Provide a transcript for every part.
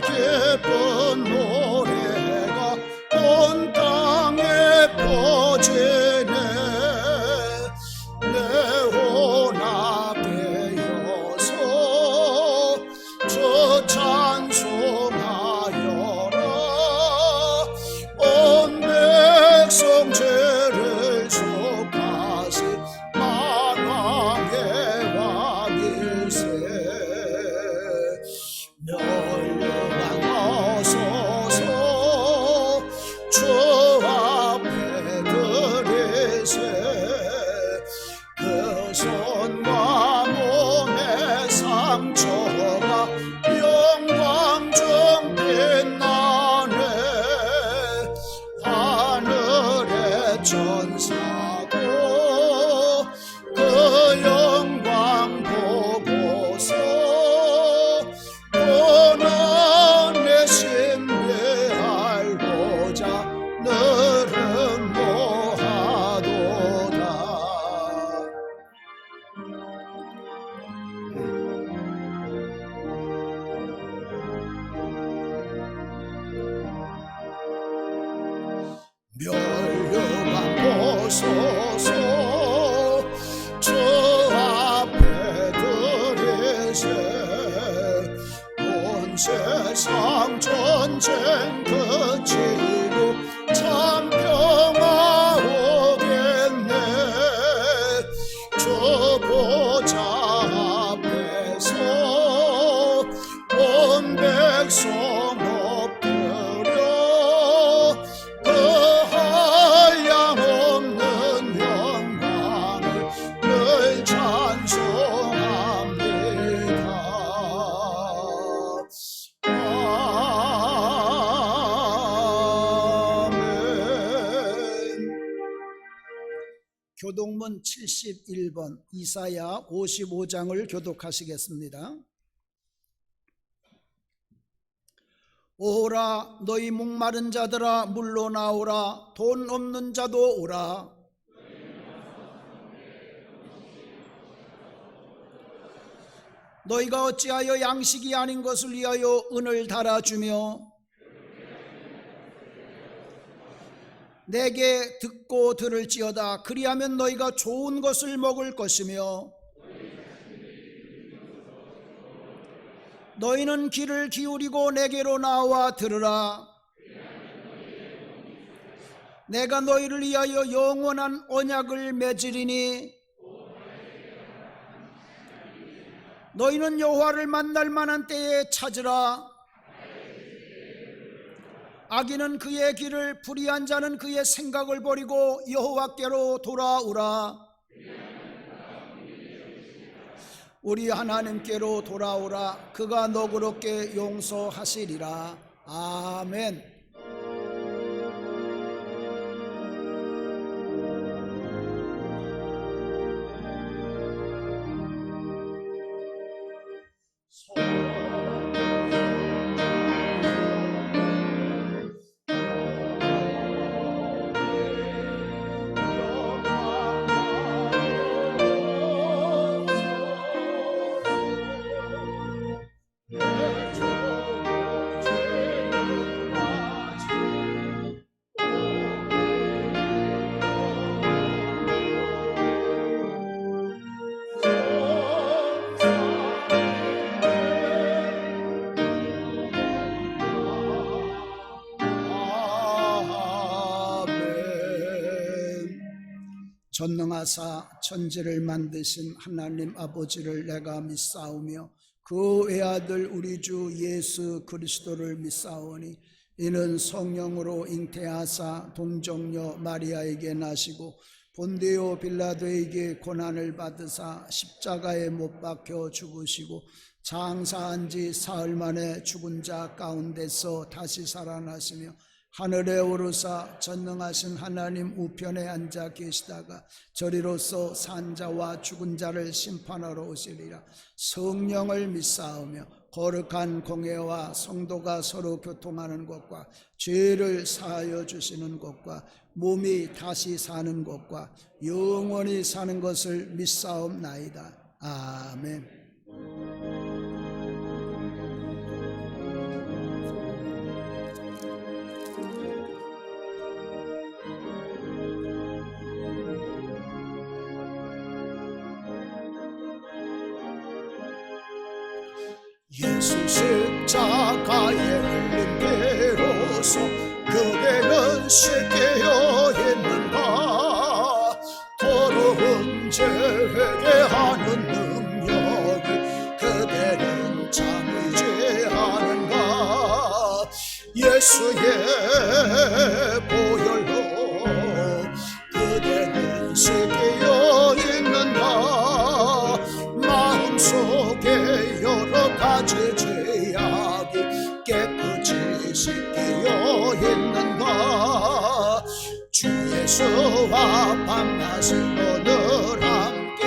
기쁜 노래가 온 땅에 퍼지네. 내 혼합 되어서 저 찬송하여라. 온 백성 죄를 속하신 만왕의 왕일세. 멸류관 어서서 주 앞에 그리세. 그 손과 몸의 상처가 영광 중 빛나네. 하늘의 천사도 그 영광 보고서 고난의 신비 알고자 늘은 모하도다. 멸류관 보소서 주 앞에 들이세. 온 세상 전쟁 그치고 참 평화 오겠네. 주 보좌 앞에서 온 백성 엎드려 그 한량 없는 영광을 늘 찬송합니다. 아멘. 교독문 71번 이사야 55장을 교독하시겠습니다. 오라 너희 목마른 자들아 물로 나오라. 돈 없는 자도 오라. 너희가 어찌하여 양식이 아닌 것을 위하여 은을 달아주며 내게 듣고 들을지어다. 그리하면 너희가 좋은 것을 먹을 것이며 너희는 귀를 기울이고 내게로 나와 들으라. 내가 너희를 위하여 영원한 언약을 맺으리니 너희는 여호와를 만날 만한 때에 찾으라. 악인은 그의 길을, 불의한 자는 그의 생각을 버리고 여호와께로 돌아오라. 우리 하나님께로 돌아오라. 그가 너그럽게 용서하시리라. 아멘. 전능하사 천지를 만드신 하나님 아버지를 내가 믿사오며 그 외아들 우리 주 예수 그리스도를 믿사오니 이는 성령으로 잉태하사 동정녀 마리아에게 나시고 본디오 빌라도에게 고난을 받으사 십자가에 못 박혀 죽으시고 장사한 지 사흘 만에 죽은 자 가운데서 다시 살아나시며 하늘에 오르사 전능하신 하나님 우편에 앉아 계시다가 저리로서 산자와 죽은 자를 심판하러 오시리라. 성령을 믿사오며 거룩한 공회와 성도가 서로 교통하는 것과 죄를 사하여 주시는 것과 몸이 다시 사는 것과 영원히 사는 것을 믿사옵나이다. 아멘. 예수 십자가에 흘린 피로써 그대는 씻겨 있는가. 더러운 죄 회개하는 능력이 그대는 참 의지하는가. 예수의 보혈로 그대는 씻겨 있는가. 마음속에 여러 가지 죄악이 깨끗이 씻겨 있는가. 주 예수와 밤낮을 늘 함께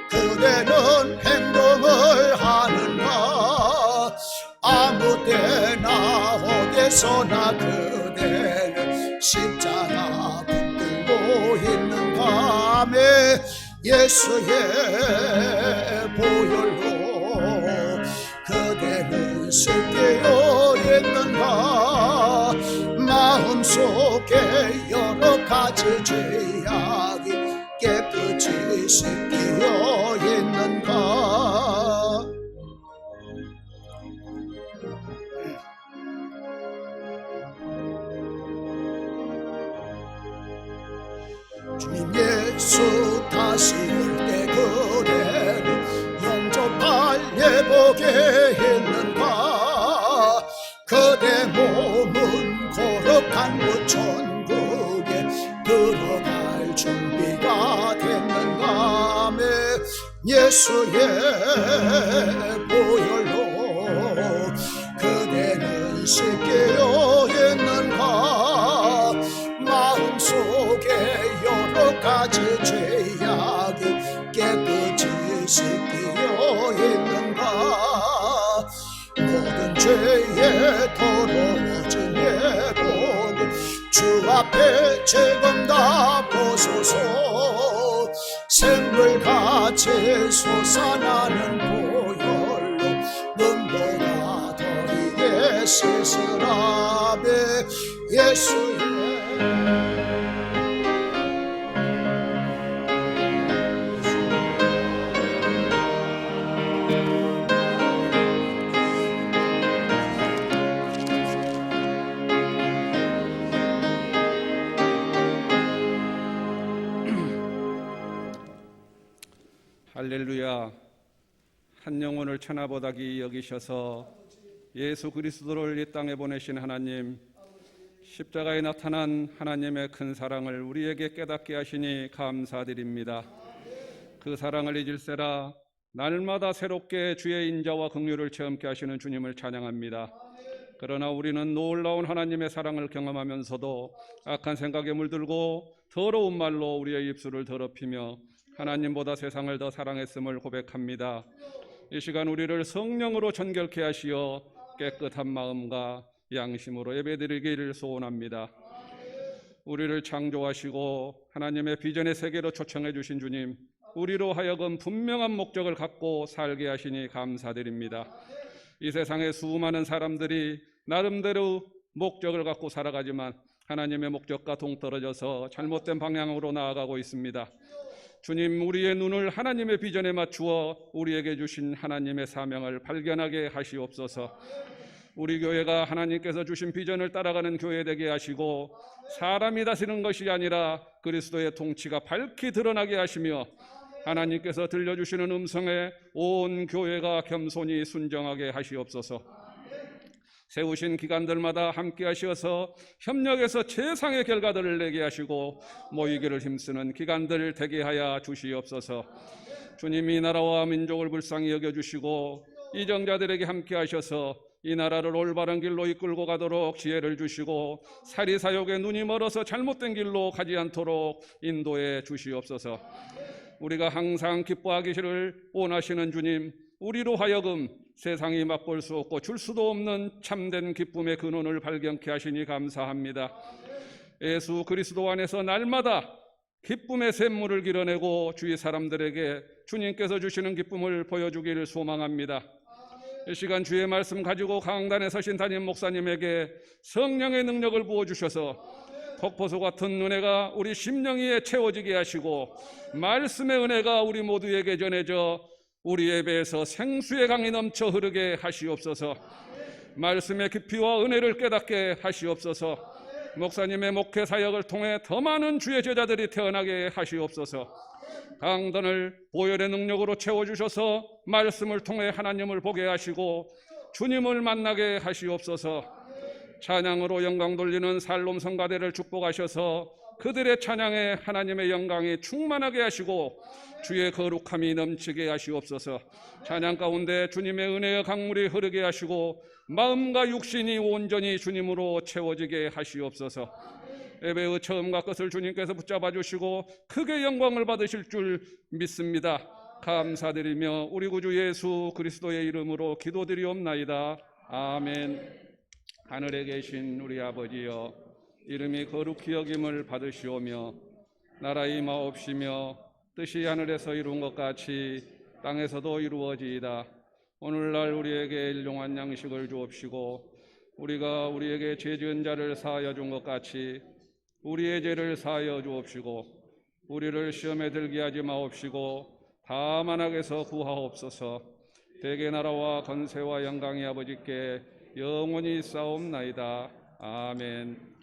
그대는 행동을 하는가. 아무 때나 어디서나 그대는 십자가 붙들고 있는가. 예수의 보혈로 그대는 씻겨 있는가. 마음속에 여러 가지 죄악이 깨끗이 씻겨 있는가. 주님 예수 다시 올 때 그대는 영접할 예복에 있는가. 그대 몸은 거룩한 그 천국에 들어갈 준비가 됐는가. 예수의 보혈로 그대는 씻겨 있는가. 마음속에 여러 가지 죄악이 깨끗이 씻겨 있는가. 모든 죄에 더러워진 예복을 주 앞에 지금 다 벗어서 샘물같이 솟아나는 보혈로 눈보다 더이게 씻으라. 예수의 할렐루야. 한 영혼을 천하보다 귀히 여기셔서 예수 그리스도를 이 땅에 보내신 하나님, 십자가에 나타난 하나님의 큰 사랑을 우리에게 깨닫게 하시니 감사드립니다. 그 사랑을 잊을세라 날마다 새롭게 주의 인자와 긍휼을 체험케 하시는 주님을 찬양합니다. 그러나 우리는 놀라운 하나님의 사랑을 경험하면서도 악한 생각에 물들고 더러운 말로 우리의 입술을 더럽히며 하나님보다 세상을 더 사랑했음을 고백합니다. 이 시간 우리를 성령으로 정결케 하시어 깨끗한 마음과 양심으로 예배드리기를 소원합니다. 우리를 창조하시고 하나님의 비전의 세계로 초청해 주신 주님, 우리로 하여금 분명한 목적을 갖고 살게 하시니 감사드립니다. 이 세상에 수많은 사람들이 나름대로 목적을 갖고 살아가지만 하나님의 목적과 동떨어져서 잘못된 방향으로 나아가고 있습니다. 주님, 우리의 눈을 하나님의 비전에 맞추어 우리에게 주신 하나님의 사명을 발견하게 하시옵소서. 우리 교회가 하나님께서 주신 비전을 따라가는 교회 되게 하시고 사람이 다스리는 것이 아니라 그리스도의 통치가 밝히 드러나게 하시며 하나님께서 들려주시는 음성에 온 교회가 겸손히 순정하게 하시옵소서. 세우신 기관들마다 함께 하시어서 협력해서 최상의 결과들을 내게 하시고 모이기를 힘쓰는 기관들 되게 하여 주시옵소서. 주님, 이 나라와 민족을 불쌍히 여겨주시고 이정자들에게 함께 하셔서 이 나라를 올바른 길로 이끌고 가도록 지혜를 주시고 사리사욕에 눈이 멀어서 잘못된 길로 가지 않도록 인도해 주시옵소서. 우리가 항상 기뻐하기를 원하시는 주님, 우리로 하여금 세상이 맛볼 수 없고 줄 수도 없는 참된 기쁨의 근원을 발견케 하시니 감사합니다. 예수 그리스도 안에서 날마다 기쁨의 샘물을 길어내고 주위 사람들에게 주님께서 주시는 기쁨을 보여주기를 소망합니다. 이 시간 주의 말씀 가지고 강단에 서신 담임 목사님에게 성령의 능력을 부어주셔서 폭포수 같은 은혜가 우리 심령 위에 채워지게 하시고 말씀의 은혜가 우리 모두에게 전해져 우리의 배에서 생수의 강이 넘쳐 흐르게 하시옵소서. 말씀의 깊이와 은혜를 깨닫게 하시옵소서. 목사님의 목회 사역을 통해 더 많은 주의 제자들이 태어나게 하시옵소서. 강단을 보혈의 능력으로 채워주셔서 말씀을 통해 하나님을 보게 하시고 주님을 만나게 하시옵소서. 찬양으로 영광 돌리는 살롬 성가대를 축복하셔서 그들의 찬양에 하나님의 영광이 충만하게 하시고 주의 거룩함이 넘치게 하시옵소서. 찬양 가운데 주님의 은혜의 강물이 흐르게 하시고 마음과 육신이 온전히 주님으로 채워지게 하시옵소서. 예배의 처음과 끝을 주님께서 붙잡아 주시고 크게 영광을 받으실 줄 믿습니다. 감사드리며 우리 구주 예수 그리스도의 이름으로 기도드리옵나이다. 아멘. 하늘에 계신 우리 아버지여, 이름이 거룩히 여김을 받으시오며 나라의 마옵시며 뜻이 하늘에서 이룬 것 같이 땅에서도 이루어지이다. 오늘날 우리에게 일용할 양식을 주옵시고 우리가 우리에게 죄 지은 자를 사하여 준 것 같이 우리의 죄를 사하여 주옵시고 우리를 시험에 들게 하지 마옵시고 다만 악에서 구하옵소서. 대개 나라와 건세와 영광이 아버지께 영원히 싸움나이다. 아멘.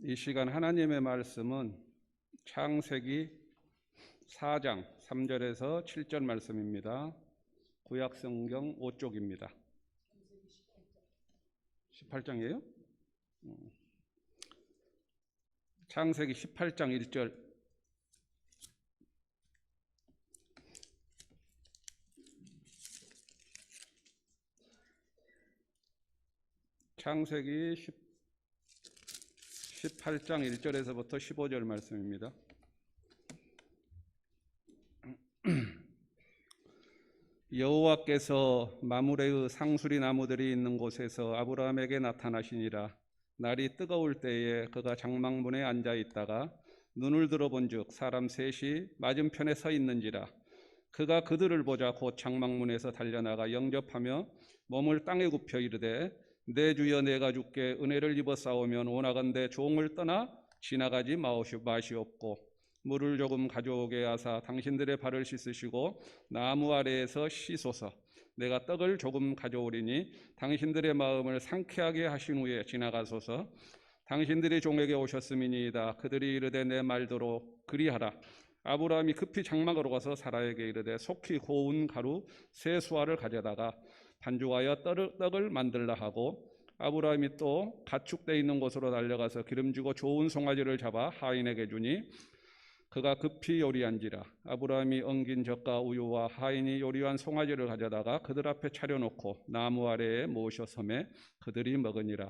이 시간 하나님의 말씀은 창세기 4장 3절에서 7절 말씀입니다. 구약성경 5쪽입니다. 18장이에요? 창세기 18장 1절. 창세기 18장 1절에서부터 15절 말씀입니다. 여호와께서 마므레의 상수리 나무들이 있는 곳에서 아브라함에게 나타나시니라. 날이 뜨거울 때에 그가 장막문에 앉아 있다가 눈을 들어본즉 사람 셋이 맞은편에 서 있는지라. 그가 그들을 보자 곧 장막문에서 달려나가 영접하며 몸을 땅에 굽혀 이르되 내 주여 내가 주께 은혜를 입어 싸우면 원하건대 종을 떠나 지나가지 마시옵고 물을 조금 가져오게 하사 당신들의 발을 씻으시고 나무 아래에서 쉬소서. 내가 떡을 조금 가져오리니 당신들의 마음을 상쾌하게 하신 후에 지나가소서. 당신들이 종에게 오셨음이니이다. 그들이 이르되 내 말대로 그리하라. 아브라함이 급히 장막으로 가서 사라에게 이르되 속히 고운 가루 세 수알을 가져다가 반죽하여 떡을 만들라 하고 아브라함이 또 가축돼 있는 곳으로 달려가서 기름지고 좋은 송아지를 잡아 하인에게 주니 그가 급히 요리한지라. 아브라함이 엉긴 젖과 우유와 하인이 요리한 송아지를 가져다가 그들 앞에 차려놓고 나무 아래에 모셔 섬에 그들이 먹으니라.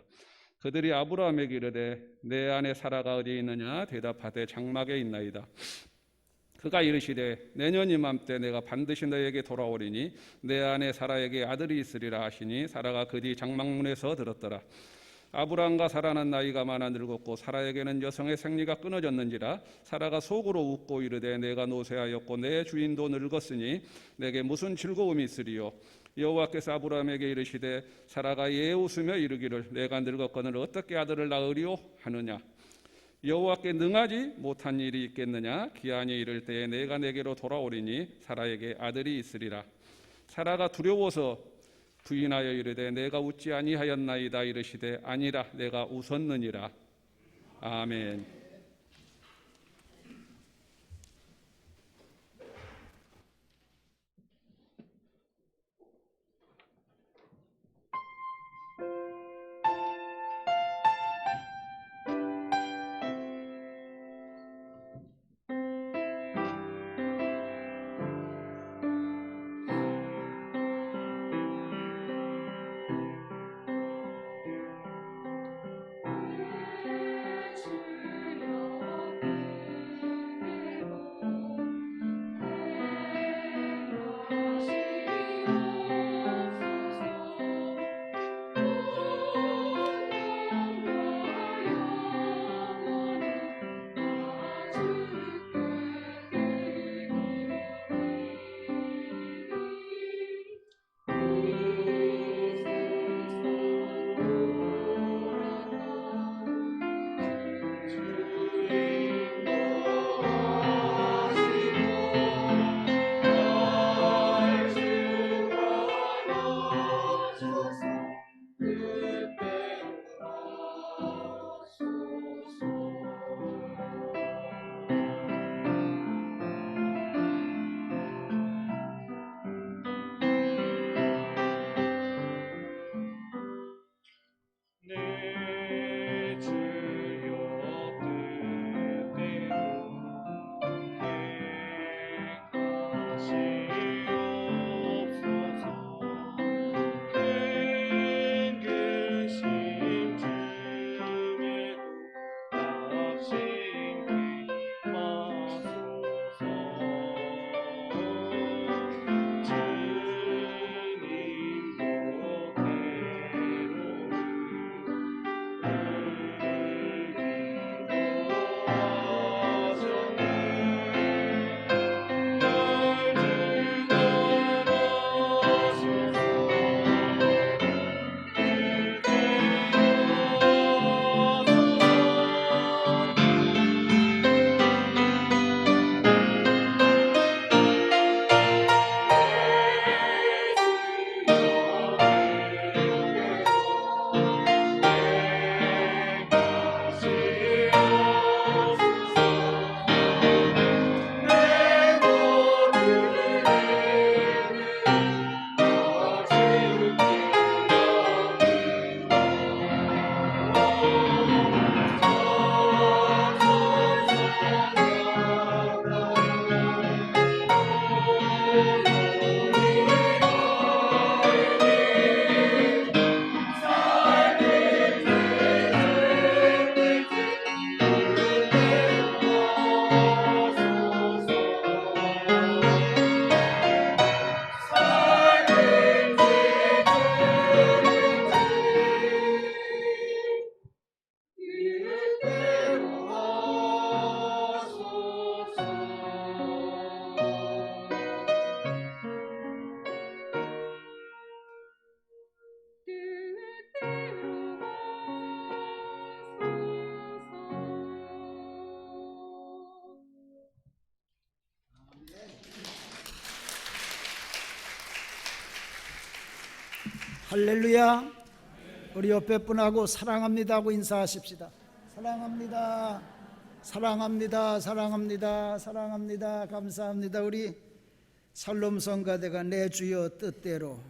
그들이 아브라함에게 이르되 내 아내 사라가 어디 있느냐 대답하되 장막에 있나이다. 그가 이르시되 내년 이맘때 내가 반드시 너에게 돌아오리니 내 아내 사라에게 아들이 있으리라 하시니 사라가 그 뒤 장막문에서 들었더라. 아브라함과 사라는 나이가 많아 늙었고 사라에게는 여성의 생리가 끊어졌는지라. 사라가 속으로 웃고 이르되 내가 노쇠하였고 내 주인도 늙었으니 내게 무슨 즐거움이 있으리요. 여호와께서 아브라함에게 이르시되 사라가 예 웃으며 이르기를 내가 늙었거늘 어떻게 아들을 낳으리요 하느냐. 여호와께 능하지 못한 일이 있겠느냐. 기한이 이를 때에 내가 내게로 돌아오리니 사라에게 아들이 있으리라. 사라가 두려워서 부인하여 이르되 내가 웃지 아니하였나이다. 이르시되 아니라 내가 웃었느니라. 아멘. 할렐루야. 우리 옆에 분하고 사랑합니다 하고 인사하십시다. 사랑합니다. 사랑합니다. 사랑합니다. 사랑합니다. 감사합니다. 우리 살롬 성가대가 내 주여 뜻대로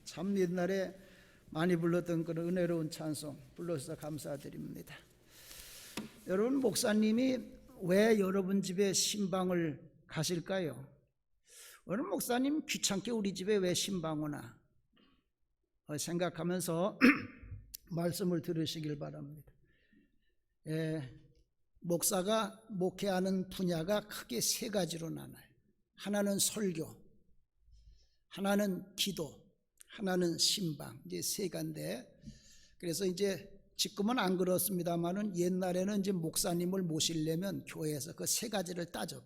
참 옛날에 많이 불렀던 그런 은혜로운 찬송 불러서 감사드립니다. 여러분, 목사님이 왜 여러분 집에 신방을 가실까요? 오늘 목사님 귀찮게 우리 집에 왜 신방 오나 생각하면서 말씀을 들으시길 바랍니다. 목사가 목회하는 분야가 크게 세 가지로 나눠요. 하나는 설교, 하나는 기도, 하나는 신방. 이제 세 가지인데, 그래서 이제 지금은 안 그렇습니다만은 옛날에는 이제 목사님을 모시려면 교회에서 그 세 가지를 따져봐.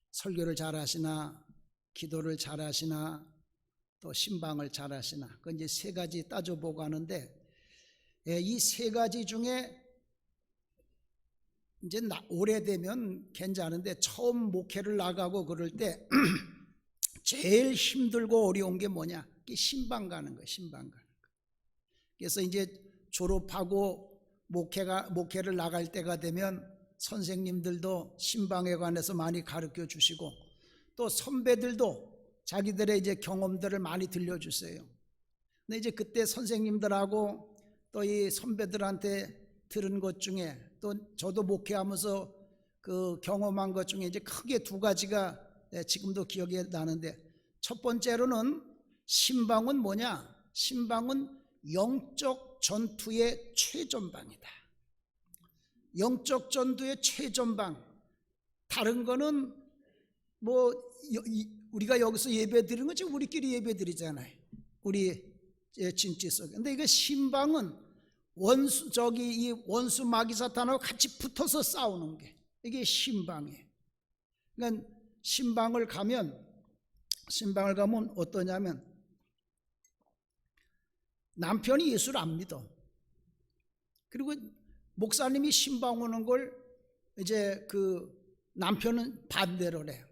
설교를 잘하시나, 기도를 잘하시나, 또 신방을 잘하시나. 그 이제 세 가지 따져보고 하는데, 이 세 가지 중에 이제 오래되면 괜찮은데 처음 목회를 나가고 그럴 때 제일 힘들고 어려운 게 뭐냐? 신방 가는 거예요. 신방 가는 거. 그래서 이제 졸업하고 목회를 나갈 때가 되면 선생님들도 신방에 관해서 많이 가르쳐 주시고 또 선배들도 자기들의 이제 경험들을 많이 들려주세요. 근데 이제 그때 선생님들하고 또 이 선배들한테 들은 것 중에 또 저도 목회하면서 그 경험한 것 중에 이제 크게 두 가지가 지금도 기억이 나는데, 첫 번째로는 신방은 뭐냐? 신방은 영적 전투의 최전방이다. 영적 전투의 최전방. 다른 거는 뭐 우리가 여기서 예배 드리는 건 지금 우리끼리 예배 드리잖아요. 우리 진지 속에. 근데 이거 신방은 이 원수 마귀 사탄하고 같이 붙어서 싸우는 게 이게 신방이에요. 그러니까 신방을 가면 어떠냐면 남편이 예수를 안 믿어. 그리고 목사님이 신방 오는 걸 이제 그 남편은 반대로 해요.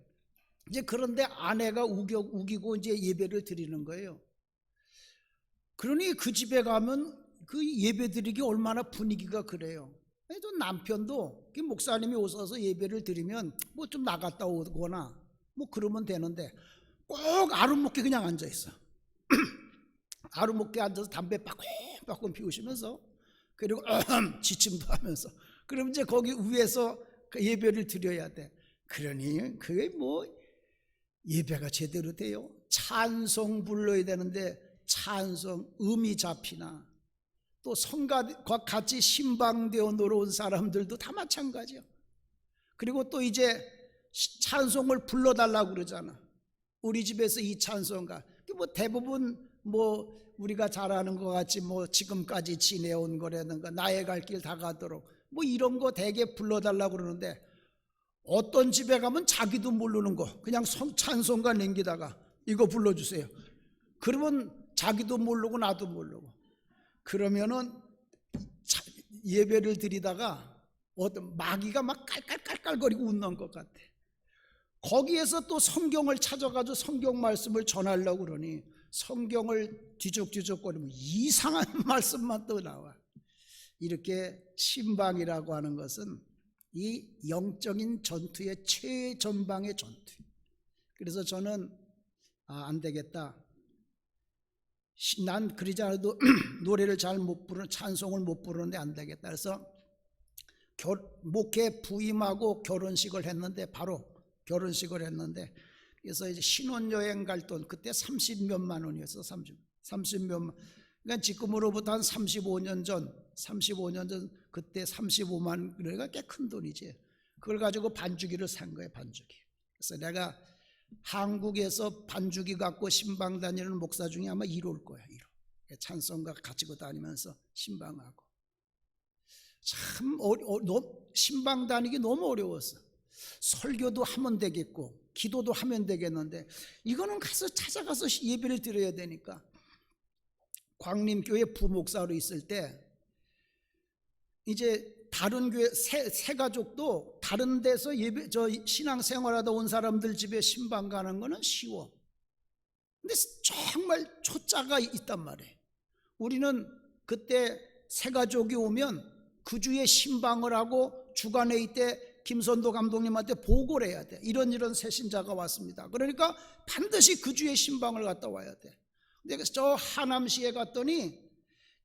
이제 그런데 아내가 우기고 이제 예배를 드리는 거예요. 그러니 그 집에 가면 그 예배 드리기 얼마나 분위기가 그래요. 또 남편도 목사님이 오셔서 예배를 드리면 뭐 좀 나갔다 오거나 뭐 그러면 되는데 꼭 아rum먹게 그냥 앉아 있어. 아rum먹게 앉아서 담배 빠꾸빠꾸 피우시면서 그리고 지침도 하면서 그럼 이제 거기 위에서 그 예배를 드려야 돼. 그러니 그게 뭐 예배가 제대로 돼요? 찬송 불러야 되는데 찬송 음이 잡히나? 또 성가과 같이 신방되어 놀아온 사람들도 다 마찬가지요. 그리고 또 이제 찬송을 불러달라고 그러잖아. 우리 집에서 이 찬송가 뭐 대부분 뭐 우리가 잘 아는 것 같이 뭐 지금까지 지내온 거라든가 나의 갈 길 다 가도록 뭐 이런 거 되게 불러달라고 그러는데 어떤 집에 가면 자기도 모르는 거 그냥 찬송가 남기다가 이거 불러주세요. 그러면 자기도 모르고 나도 모르고 그러면은 예배를 드리다가 어떤 마귀가 막 깔깔깔깔거리고 웃는 것 같아. 거기에서 또 성경을 찾아가지고 성경 말씀을 전하려고 그러니 성경을 뒤적뒤적거리면 이상한 말씀만 또 나와. 이렇게 신방이라고 하는 것은 이 영적인 전투의 최전방의 전투. 그래서 저는 안 되겠다. 난 그러지 않아도 노래를 잘 못 부르는 찬송을 못 부르는데 안 되겠다. 그래서 목회 부임하고 결혼식을 했는데 바로 결혼식을 했는데 그래서 이제 신혼여행 갈 돈 그때 30몇만 원이었어. 30몇만. 그러니까 지금으로부터 한 35년 전 그때 35만 그러니까 꽤 큰 돈이지. 그걸 가지고 반주기를 산 거예요. 반주기. 그래서 내가 한국에서 반주기 갖고 신방 다니는 목사 중에 아마 1호일 거야. 1호. 찬송가 가지고 다니면서 신방하고. 참 신방 다니기 너무 어려웠어. 설교도 하면 되겠고 기도도 하면 되겠는데 이거는 가서 찾아가서 예배를 드려야 되니까. 광림교회 부목사로 있을 때 이제 다른 교회 새 가족도 다른 데서 예배 신앙생활하다 온 사람들 집에 신방 가는 거는 쉬워. 근데 정말 초짜가 있단 말이에요. 우리는 그때 새 가족이 오면 그 주에 신방을 하고 주간회 때 김선도 감독님한테 보고를 해야 돼. 이런 새신자가 왔습니다. 그러니까 반드시 그 주에 신방을 갔다 와야 돼. 근데 저 하남시에 갔더니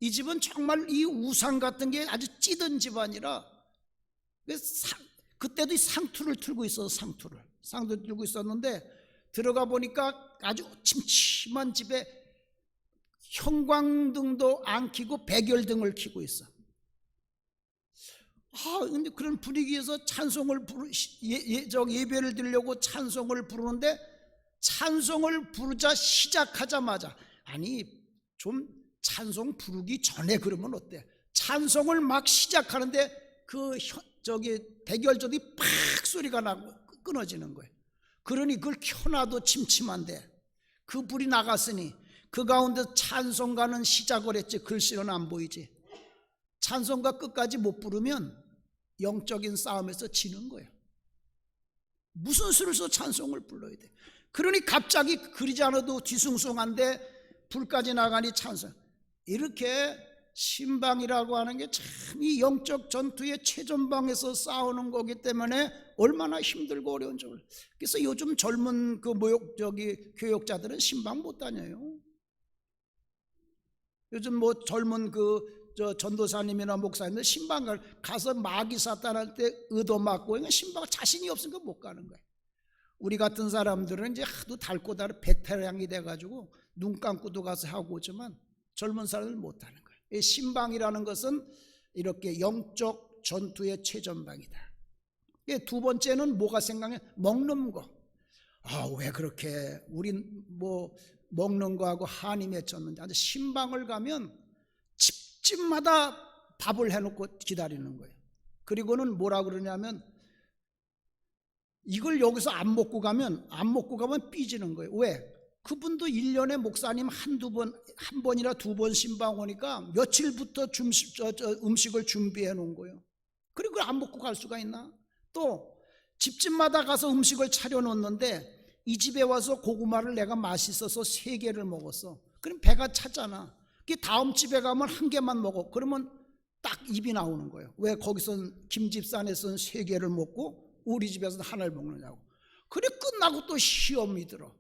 이 집은 정말 이 우상 같은 게 아주 찌든 집안이라 그때도 상투를 틀고 있어서 상투를 들고 있었는데 들어가 보니까 아주 침침한 집에 형광등도 안 켜고 백열등을 켜고 있어. 근데 그런 분위기에서 찬송을 예배를 드리려고 찬송을 부르는데 찬송을 부르자 시작하자마자 아니 좀 찬송 부르기 전에 그러면 어때? 찬송을 막 시작하는데 백열전이 팍 소리가 나고 끊어지는 거예요. 그러니 그걸 켜놔도 침침한데 그 불이 나갔으니 그 가운데 찬송가는 시작을 했지 글씨는 안 보이지. 찬송가 끝까지 못 부르면 영적인 싸움에서 지는 거예요. 무슨 수를 써 찬송을 불러야 돼. 그러니 갑자기 그리지 않아도 뒤숭숭한데 불까지 나가니 찬송. 이렇게 신방이라고 하는 게 참 이 영적 전투의 최전방에서 싸우는 거기 때문에 얼마나 힘들고 어려운 줄. 그래서 요즘 젊은 교역자들은 신방 못 다녀요. 요즘 뭐 젊은 전도사님이나 목사님들 신방 가서 마귀 사탄한테 의도맞고 신방 자신이 없으니까 못 가는 거예요. 우리 같은 사람들은 이제 하도 달고 다른 베테랑이 돼가지고 눈 감고도 가서 하고 오지만 젊은 사람들은 못 하는 거예요. 이 신방이라는 것은 이렇게 영적 전투의 최전방이다. 두 번째는 뭐가 생각해? 먹는 거. 왜 그렇게 우린 뭐 먹는 거하고 한이 맺혔는지. 아주 신방을 가면 집마다 밥을 해놓고 기다리는 거예요. 그리고는 뭐라 그러냐면 이걸 여기서 안 먹고 가면 삐지는 거예요. 왜? 그분도 1년에 목사님 한 번이나 두 번 신방 오니까 며칠부터 음식을 준비해 놓은 거예요. 그리고 그걸 안 먹고 갈 수가 있나? 또 집집마다 가서 음식을 차려 놓는데 이 집에 와서 고구마를 내가 맛있어서 3개를 먹었어. 그럼 배가 차잖아. 다음 집에 가면 1개만 먹어. 그러면 딱 입이 나오는 거예요. 왜 거기선 김집산에서는 3개를 먹고 우리 집에서는 하나를 먹느냐고. 그래 끝나고 또 시험이 들어.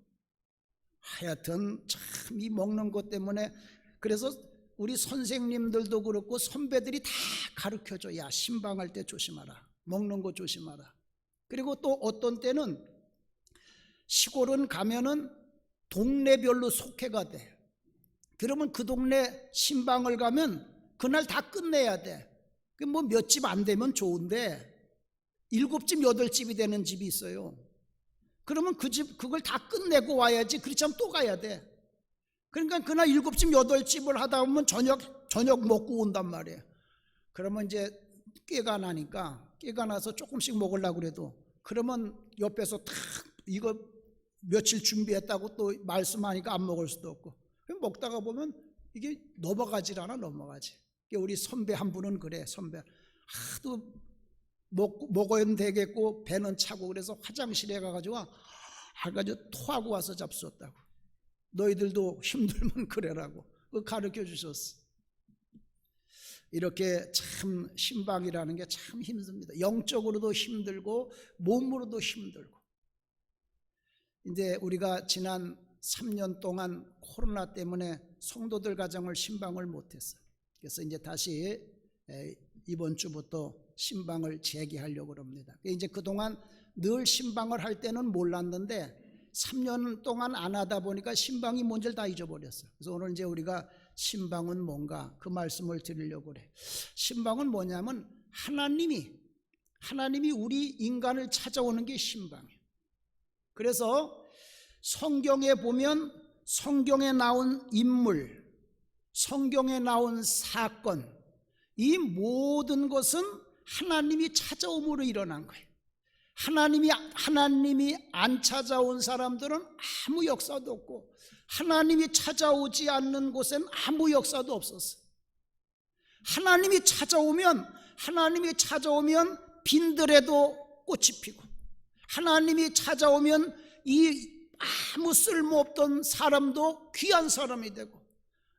하여튼 참 이 먹는 것 때문에 그래서 우리 선생님들도 그렇고 선배들이 다 가르쳐줘. 야 신방할 때 조심하라. 먹는 거 조심하라. 그리고 또 어떤 때는 시골은 가면은 동네별로 속회가 돼. 그러면 그 동네 신방을 가면 그날 다 끝내야 돼. 뭐 몇 집 안 되면 좋은데 7집, 8집이 되는 집이 있어요. 그러면 그 집, 그걸 다 끝내고 와야지. 그렇지 않으면 또 가야 돼. 그러니까 그날 7집, 8집을 하다 보면 저녁 먹고 온단 말이에요. 그러면 이제 깨가 나서 조금씩 먹으려고 그래도, 그러면 옆에서 탁 이거 며칠 준비했다고 또 말씀하니까 안 먹을 수도 없고, 먹다가 보면 이게 넘어가질 않아. 우리 선배 한 분은 그래. 선배 하도 먹어야 되겠고 배는 차고, 그래서 화장실에 가가지고 토하고 와서 잡수었다고. 너희들도 힘들면 그래라고 가르쳐 주셨어. 이렇게 참 신방이라는 게 참 힘듭니다. 영적으로도 힘들고 몸으로도 힘들고. 이제 우리가 지난 3년 동안 코로나 때문에 성도들 가정을 신방을 못했어요. 그래서 이제 다시 이번 주부터 신방을 재개하려고 합니다. 이제 그동안 늘 신방을 할 때는 몰랐는데 3년 동안 안 하다 보니까 신방이 뭔지를 다 잊어버렸어요. 그래서 오늘 이제 우리가 신방은 뭔가 그 말씀을 드리려고 그래. 신방은 뭐냐면 하나님이 우리 인간을 찾아오는 게 신방이에요. 그래서 성경에 보면 성경에 나온 인물, 성경에 나온 사건, 이 모든 것은 하나님이 찾아옴으로 일어난 거예요. 하나님이 안 찾아온 사람들은 아무 역사도 없고, 하나님이 찾아오지 않는 곳엔 아무 역사도 없었어요. 하나님이 찾아오면 빈들에도 꽃이 피고, 하나님이 찾아오면 이 아무 쓸모없던 사람도 귀한 사람이 되고,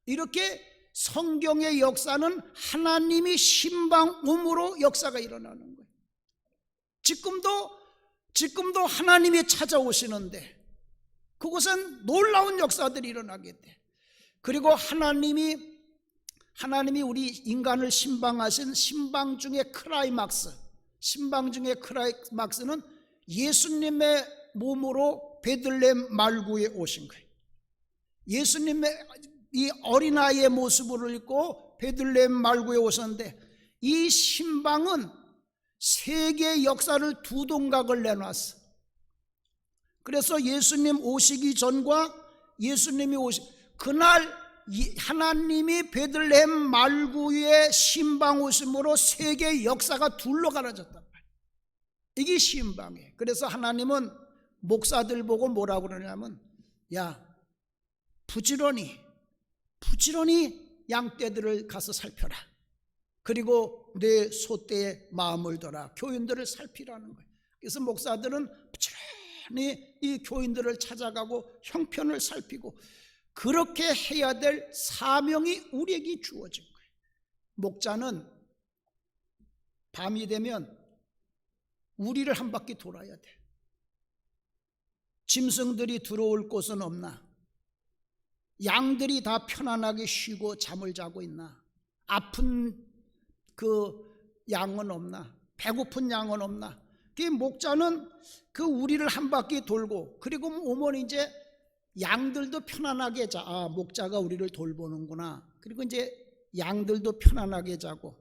이렇게 성경의 역사는 하나님이 신방음으로 역사가 일어나는 거예요. 지금도 하나님이 찾아오시는데 그곳은 놀라운 역사들이 일어나게 돼. 그리고 하나님이 우리 인간을 신방하신 신방 중의 크라이막스는 예수님의 몸으로 베들레헴 말구에 오신 거예요. 예수님의 이 어린아이의 모습을 입고 베들레헴 말구에 오셨는데, 이 신방은 세계 역사를 두 동각을 내놨어. 그래서 예수님 오시기 전과 예수님이 그날 하나님이 베들레헴 말구에 신방 오심으로 세계 역사가 둘로 갈라졌단 말이에요. 이게 신방이에요. 그래서 하나님은 목사들 보고 뭐라고 그러냐면, 야, 부지런히 양떼들을 가서 살펴라. 그리고 내 소떼에 마음을 둬라. 교인들을 살피라는 거예요. 그래서 목사들은 부지런히 이 교인들을 찾아가고 형편을 살피고, 그렇게 해야 될 사명이 우리에게 주어진 거예요. 목자는 밤이 되면 우리를 한 바퀴 돌아야 돼. 짐승들이 들어올 곳은 없나? 양들이 다 편안하게 쉬고 잠을 자고 있나? 아픈 그 양은 없나? 배고픈 양은 없나? 그 목자는 그 우리를 한 바퀴 돌고, 그리고 오면 이제 양들도 편안하게 목자가 우리를 돌보는구나. 그리고 이제 양들도 편안하게 자고,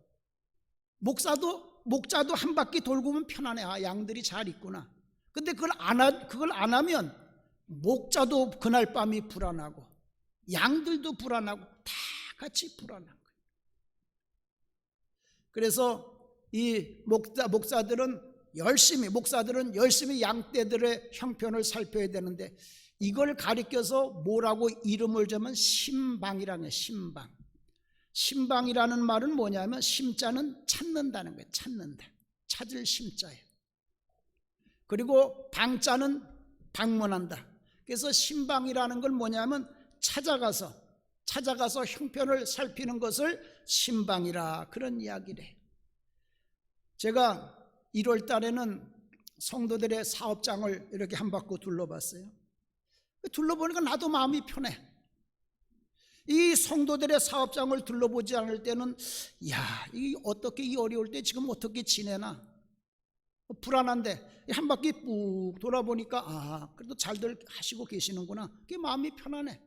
목자도 한 바퀴 돌고 오면 편안해. 양들이 잘 있구나. 근데 그걸 안 하면 목자도 그날 밤이 불안하고 양들도 불안하고 다 같이 불안한 거예요. 그래서 이 목사들은 열심히 양떼들의 형편을 살펴야 되는데, 이걸 가리켜서 뭐라고 이름을 주면 신방이라는 거예요. 신방이라는 말은 뭐냐면, 심자는 찾는다는 거예요. 찾을 심자예요. 그리고 방자는 방문한다. 그래서 신방이라는 건 뭐냐면 찾아가서 형편을 살피는 것을 신방이라, 그런 이야기래. 제가 1월 달에는 성도들의 사업장을 이렇게 한 바퀴 둘러봤어요. 둘러보니까 나도 마음이 편해. 이 성도들의 사업장을 둘러보지 않을 때는, 어떻게 이 어려울 때 지금 어떻게 지내나? 불안한데 한 바퀴 꾹 돌아보니까 그래도 잘들 하시고 계시는구나. 그게 마음이 편안해.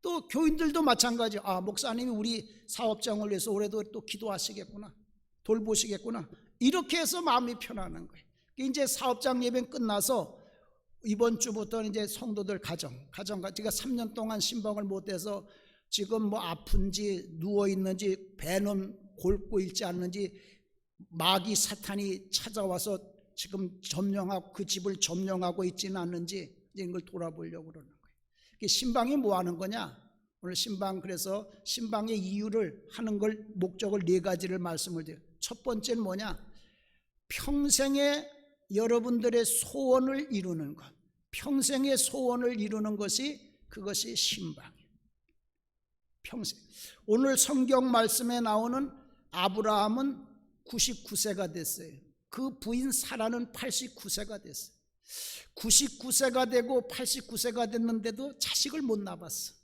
또 교인들도 마찬가지. 목사님이 우리 사업장을 위해서 올해도 또 기도하시겠구나, 돌보시겠구나, 이렇게 해서 마음이 편안한 거예요. 이제 사업장 예배 끝나서 이번 주부터 이제 성도들 가정 제가 3년 동안 신방을 못해서 지금 뭐 아픈지 누워 있는지 배는 골고 있지 않는지 마귀 사탄이 찾아와서 지금 점령하고 그 집을 점령하고 있지는 않는지 이런 걸 돌아보려고 그러는 거예요. 신방이 뭐 하는 거냐? 오늘 신방, 그래서 신방의 이유를 하는 걸 목적을 4가지를 말씀을 드려요. 첫 번째는 뭐냐? 평생의 여러분들의 소원을 이루는 것, 평생의 소원을 이루는 것이 그것이 신방이에요. 평생. 오늘 성경 말씀에 나오는 아브라함은 99세가 됐어요. 그 부인 사라는 89세가 됐어요. 99세가 되고 89세가 됐는데도 자식을 못 낳았어.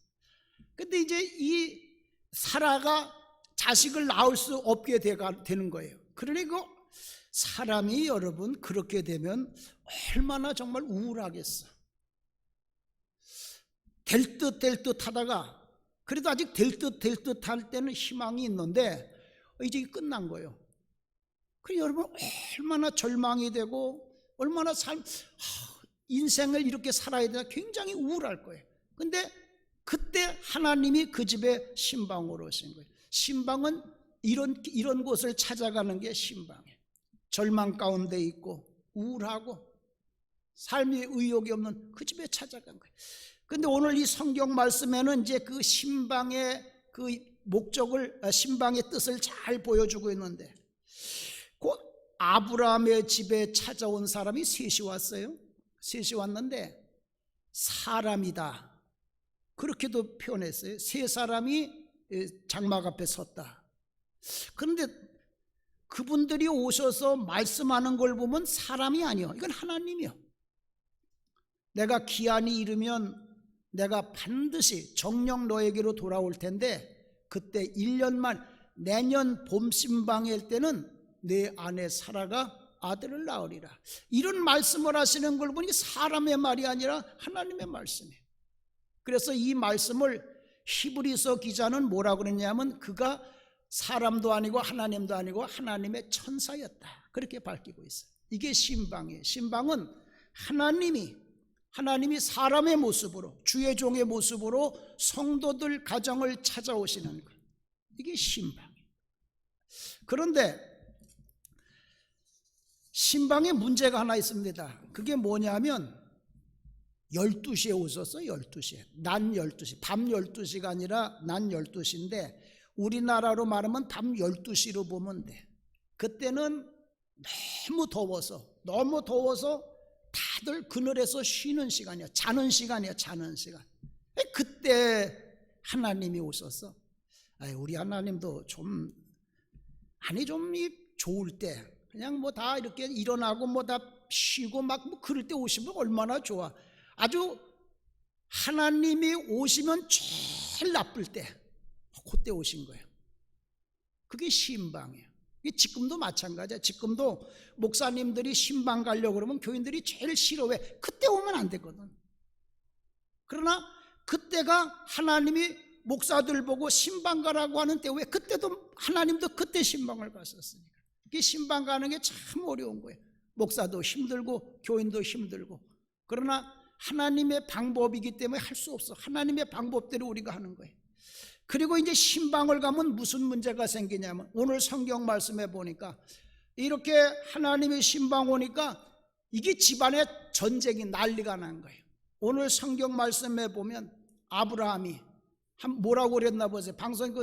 근데 이제 이 사라가 자식을 낳을 수 없게 되는 거예요. 그러니까 사람이 여러분 그렇게 되면 얼마나 정말 우울하겠어. 될 듯 하다가 그래도 아직 될 듯 할 때는 희망이 있는데 이제 끝난 거예요. 그래서 여러분 얼마나 절망이 되고 얼마나 인생을 이렇게 살아야 되나 굉장히 우울할 거예요. 근데 그때 하나님이 그 집에 신방으로 오신 거예요. 신방은 이런 곳을 찾아가는 게 신방이에요. 절망 가운데 있고 우울하고 삶의 의욕이 없는 그 집에 찾아간 거예요. 근데 오늘 이 성경 말씀에는 이제 그 신방의 그 목적을, 신방의 뜻을 잘 보여주고 있는데, 그 아브라함의 집에 찾아온 사람이 셋이 왔어요. 셋이 왔는데 사람이다 그렇게도 표현했어요. 세 사람이 장막 앞에 섰다. 그런데 그분들이 오셔서 말씀하는 걸 보면 사람이 아니요, 이건 하나님이요. 내가 기한이 이르면 내가 반드시 정녕 너에게로 돌아올 텐데 그때 1년만, 내년 봄 신방일 때는 내 아내 사라가 아들을 낳으리라. 이런 말씀을 하시는 걸 보니 사람의 말이 아니라 하나님의 말씀이에요. 그래서 이 말씀을 히브리서 기자는 뭐라고 그랬냐면 그가 사람도 아니고 하나님도 아니고 하나님의 천사였다 그렇게 밝히고 있어요. 이게 신방이에요. 신방은 하나님이 사람의 모습으로, 주의 종의 모습으로 성도들 가정을 찾아오시는 거예요. 이게 신방이에요. 그런데 신방에 문제가 하나 있습니다. 그게 뭐냐면 12시에 오셔서 12시에 낮 12시, 밤 12시가 아니라 낮 12시인데 우리나라로 말하면 밤 12시로 보면 돼. 그때는 너무 더워서 다들 그늘에서 쉬는 시간이야. 자는 시간이야. 그때 하나님이 오셔서 우리 하나님도 좀 좋을 때 그냥 뭐 다 이렇게 일어나고 뭐 다 쉬고 막 뭐 그럴 때 오시면 얼마나 좋아. 아주 하나님이 오시면 제일 나쁠 때 그때 오신 거예요. 그게 신방이에요. 지금도 마찬가지야. 지금도 목사님들이 신방 가려고 그러면 교인들이 제일 싫어해. 그때 오면 안 되거든. 그러나 그때가 하나님이 목사들 보고 신방 가라고 하는 때 왜 그때도 하나님도 그때 신방을 갔었으니까. 이게 신방 가는 게 참 어려운 거예요. 목사도 힘들고 교인도 힘들고. 그러나 하나님의 방법이기 때문에 할 수 없어. 하나님의 방법대로 우리가 하는 거예요. 그리고 이제 신방을 가면 무슨 문제가 생기냐면 오늘 성경 말씀에 보니까 이렇게 하나님의 신방 오니까 이게 집안에 전쟁이 난리가 난 거예요. 오늘 성경 말씀에 보면 아브라함이 뭐라고 그랬나 보세요. 방송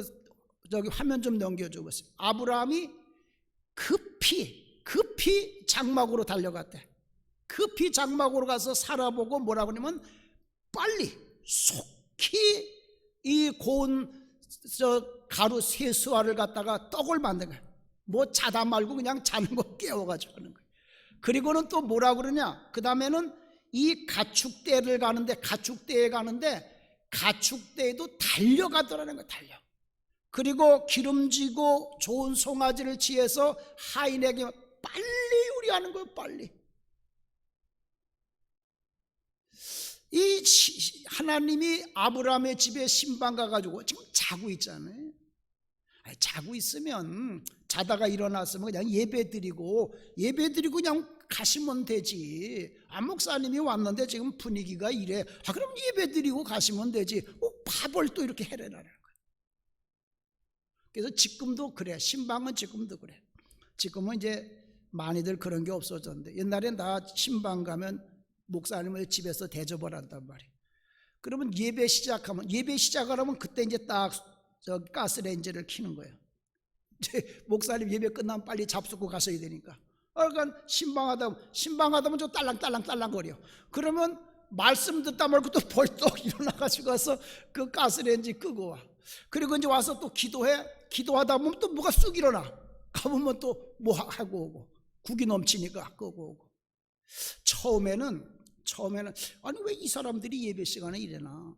저기 화면 좀 넘겨줘 보세요. 아브라함이 급히 장막으로 달려갔대. 급히 장막으로 가서 살아보고 뭐라고 하냐면 빨리 속히 이 고운 가루 세수화를 갖다가 떡을 만든 거예요. 뭐 자다 말고 그냥 자는 거 깨워가지고 하는 거예요. 그리고는 또 뭐라 그러냐, 그 다음에는 이 가축대에 가는데 가축대에도 달려가더라는 거예요. 그리고 기름지고 좋은 송아지를 취해서 하인에게 빨리 요리하는 거예요. 빨리. 하나님이 아브라함의 집에 신방 가가지고 지금 자고 있잖아요. 자고 있으면, 자다가 일어났으면 그냥 예배드리고 그냥 가시면 되지. 목사님이 왔는데 지금 분위기가 이래. 그럼 예배드리고 가시면 되지. 밥을 또 이렇게 해내라는 거예요. 그래서 지금도 그래. 신방은 지금도 그래. 지금은 이제 많이들 그런 게 없어졌는데, 옛날엔 다 신방 가면 목사님을 집에서 대접을 한단 말이에요. 그러면 예배 시작하려면 그때 이제 딱 가스레인지를 켜는 거예요. 이제 목사님 예배 끝나면 빨리 잡수고 가셔야 되니까. 그러니까 신방하다 저 딸랑딸랑 거려. 그러면 말씀 듣다 말고 또 벌떡 일어나가지고 가서 그 가스레인지 끄고 와. 그리고 이제 와서 또 기도하다 보면 또 뭐가 쑥 일어나. 가보면 또 뭐 하고 오고, 국이 넘치니까 끄고 오고. 처음에는 아니 왜 이 사람들이 예배 시간에 이래나,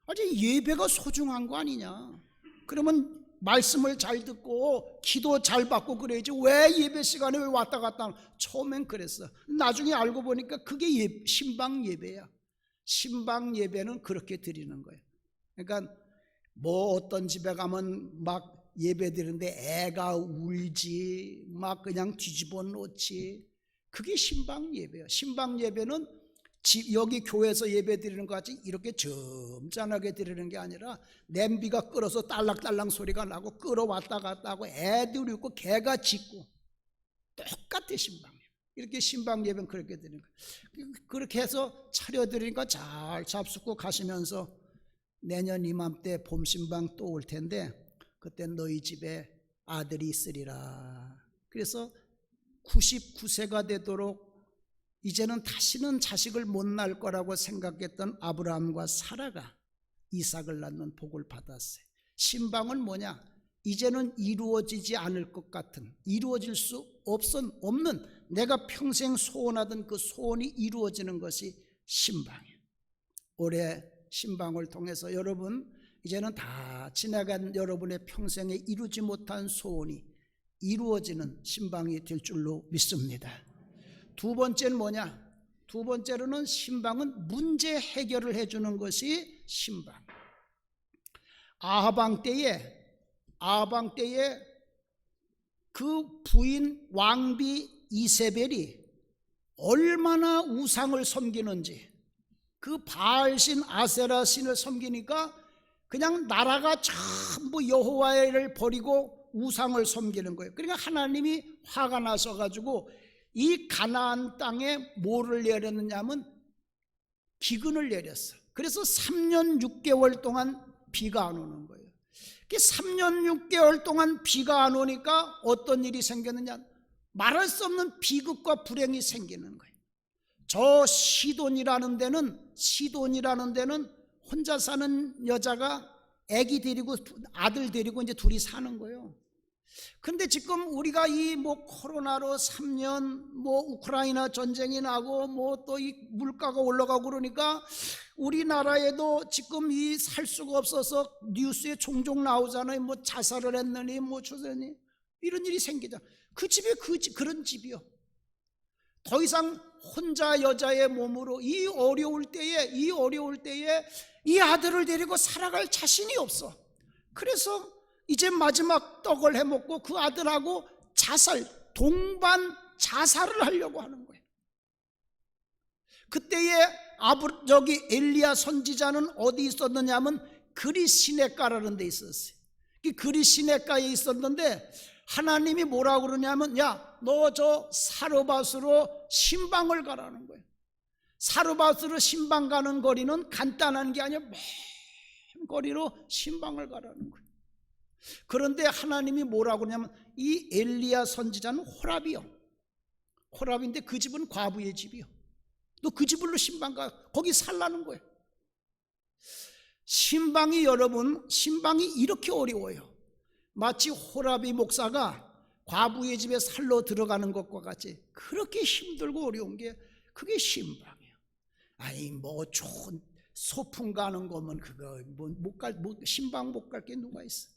아니 예배가 소중한 거 아니냐. 그러면 말씀을 잘 듣고 기도 잘 받고 그래야지 왜 예배 시간에 왜 왔다 갔다 하나. 처음엔 그랬어. 나중에 알고 보니까 그게 신방 예배야. 신방 예배는 그렇게 드리는 거예요. 그러니까 뭐 어떤 집에 가면 막 예배 드리는데 애가 울지, 막 그냥 뒤집어 놓지, 그게 신방 예배예요. 신방 예배는 여기 교회에서 예배 드리는 것 같이 이렇게 점잖하게 드리는 게 아니라 냄비가 끓어서 딸랑딸랑 소리가 나고 끓어왔다 갔다 하고 애들이 있고 개가 짖고 똑같아. 신방 예배. 이렇게 신방 예배는 그렇게 드리는 거예요. 그렇게 해서 차려드리니까 잘 잡수고 가시면서 내년 이맘때 봄 신방 또 올 텐데 그때 너희 집에 아들이 있으리라. 그래서 99세가 되도록 이제는 다시는 자식을 못 낳을 거라고 생각했던 아브라함과 사라가 이삭을 낳는 복을 받았어요. 신방은 뭐냐? 이제는 이루어지지 않을 것 같은, 이루어질 수 없는, 내가 평생 소원하던 그 소원이 이루어지는 것이 신방이에요. 올해 신방을 통해서 여러분 이제는 다 지나간 여러분의 평생에 이루지 못한 소원이 이루어지는 신방이 될 줄로 믿습니다. 두 번째는 뭐냐? 두 번째로는 신방은 문제 해결을 해주는 것이 신방. 아하방 때에 그 부인 왕비 이세벨이 얼마나 우상을 섬기는지, 그 바알신 아세라 신을 섬기니까 그냥 나라가 전부 여호와를 버리고 우상을 섬기는 거예요. 그러니까 하나님이 화가 나셔가지고 이 가나안 땅에 뭐를 내렸느냐 하면 기근을 내렸어. 그래서 3년 6개월 동안 비가 안 오는 거예요. 3년 6개월 동안 비가 안 오니까 어떤 일이 생겼느냐, 말할 수 없는 비극과 불행이 생기는 거예요. 저 시돈이라는 데는 혼자 사는 여자가 아기 데리고 아들 데리고 이제 둘이 사는 거예요. 근데 지금 우리가 이 코로나로 3년 우크라이나 전쟁이 나고 또 이 물가가 올라가고 그러니까 우리나라에도 지금 이 살 수가 없어서 뉴스에 종종 나오잖아요. 자살을 했느니 조선이 이런 일이 생기잖아. 그 집에 그런 집이요. 더 이상 혼자 여자의 몸으로 이 어려울 때에 이 아들을 데리고 살아갈 자신이 없어. 그래서 이제 마지막 떡을 해먹고 그 아들하고 동반 자살을 하려고 하는 거예요. 그때에 엘리야 선지자는 어디 있었느냐면 그리시네가라는 데 있었어요. 그리시네가에 있었는데 하나님이 뭐라고 그러냐면, 야, 너 저 사르밧으로 신방을 가라는 거예요. 사르밧으로 신방 가는 거리는 간단한 게 아니라 먼 거리로 신방을 가라는 거예요. 그런데 하나님이 뭐라고 그러냐면, 이 엘리야 선지자는 호랍인데 그 집은 과부의 집이요. 너 그 집으로 신방 가, 거기 살라는 거예요. 신방이 이렇게 어려워요. 마치 호랍이 목사가 과부의 집에 살러 들어가는 것과 같이 그렇게 힘들고 어려운 게 그게 신방이에요. 아니 좋은 소풍 가는 거면 그거 신방 못 갈 게 누가 있어.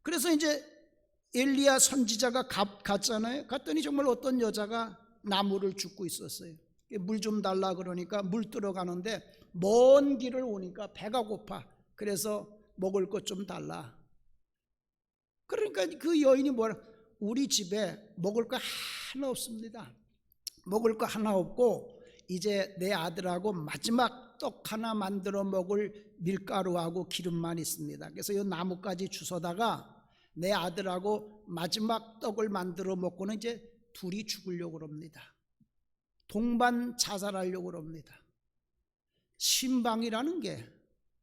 그래서 이제 엘리야 선지자가 갔잖아요. 갔더니 정말 어떤 여자가 나무를 줍고 있었어요. 물 좀 달라 그러니까 물 들어가는데 먼 길을 오니까 배가 고파. 그래서 먹을 것 좀 달라. 그러니까 그 여인이 뭐라, 우리 집에 먹을 거 하나 없습니다. 먹을 거 하나 없고 이제 내 아들하고 마지막 떡 하나 만들어 먹을 밀가루하고 기름만 있습니다. 그래서 이 나무까지 주워다가 내 아들하고 마지막 떡을 만들어 먹고는 이제 둘이 죽으려고 합니다. 동반 자살하려고 합니다. 신방이라는 게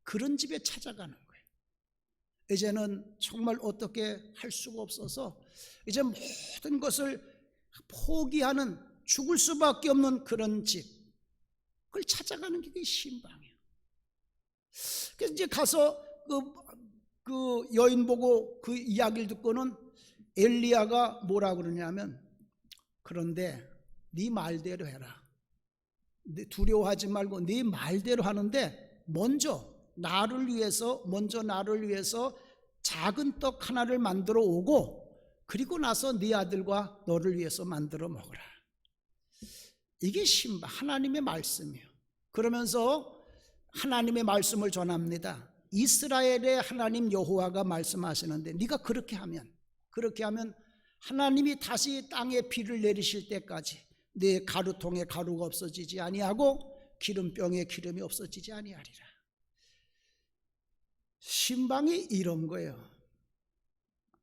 그런 집에 찾아가는 거예요. 이제는 정말 어떻게 할 수가 없어서 이제 모든 것을 포기하는, 죽을 수밖에 없는 그런 집, 그걸 찾아가는 게 신방이에요. 그래서 이제 가서 그 여인 보고 그 이야기를 듣고는 엘리야가 뭐라 그러냐면, 그런데 네 말대로 해라. 두려워하지 말고 네 말대로 하는데 먼저 나를 위해서 작은 떡 하나를 만들어 오고 그리고 나서 네 아들과 너를 위해서 만들어 먹으라. 이게 신방, 하나님의 말씀이에요. 그러면서 하나님의 말씀을 전합니다. 이스라엘의 하나님 여호와가 말씀하시는데 네가 그렇게 하면 하나님이 다시 땅에 비를 내리실 때까지 네 가루통에 가루가 없어지지 아니하고 기름병에 기름이 없어지지 아니하리라. 신방이 이런 거예요.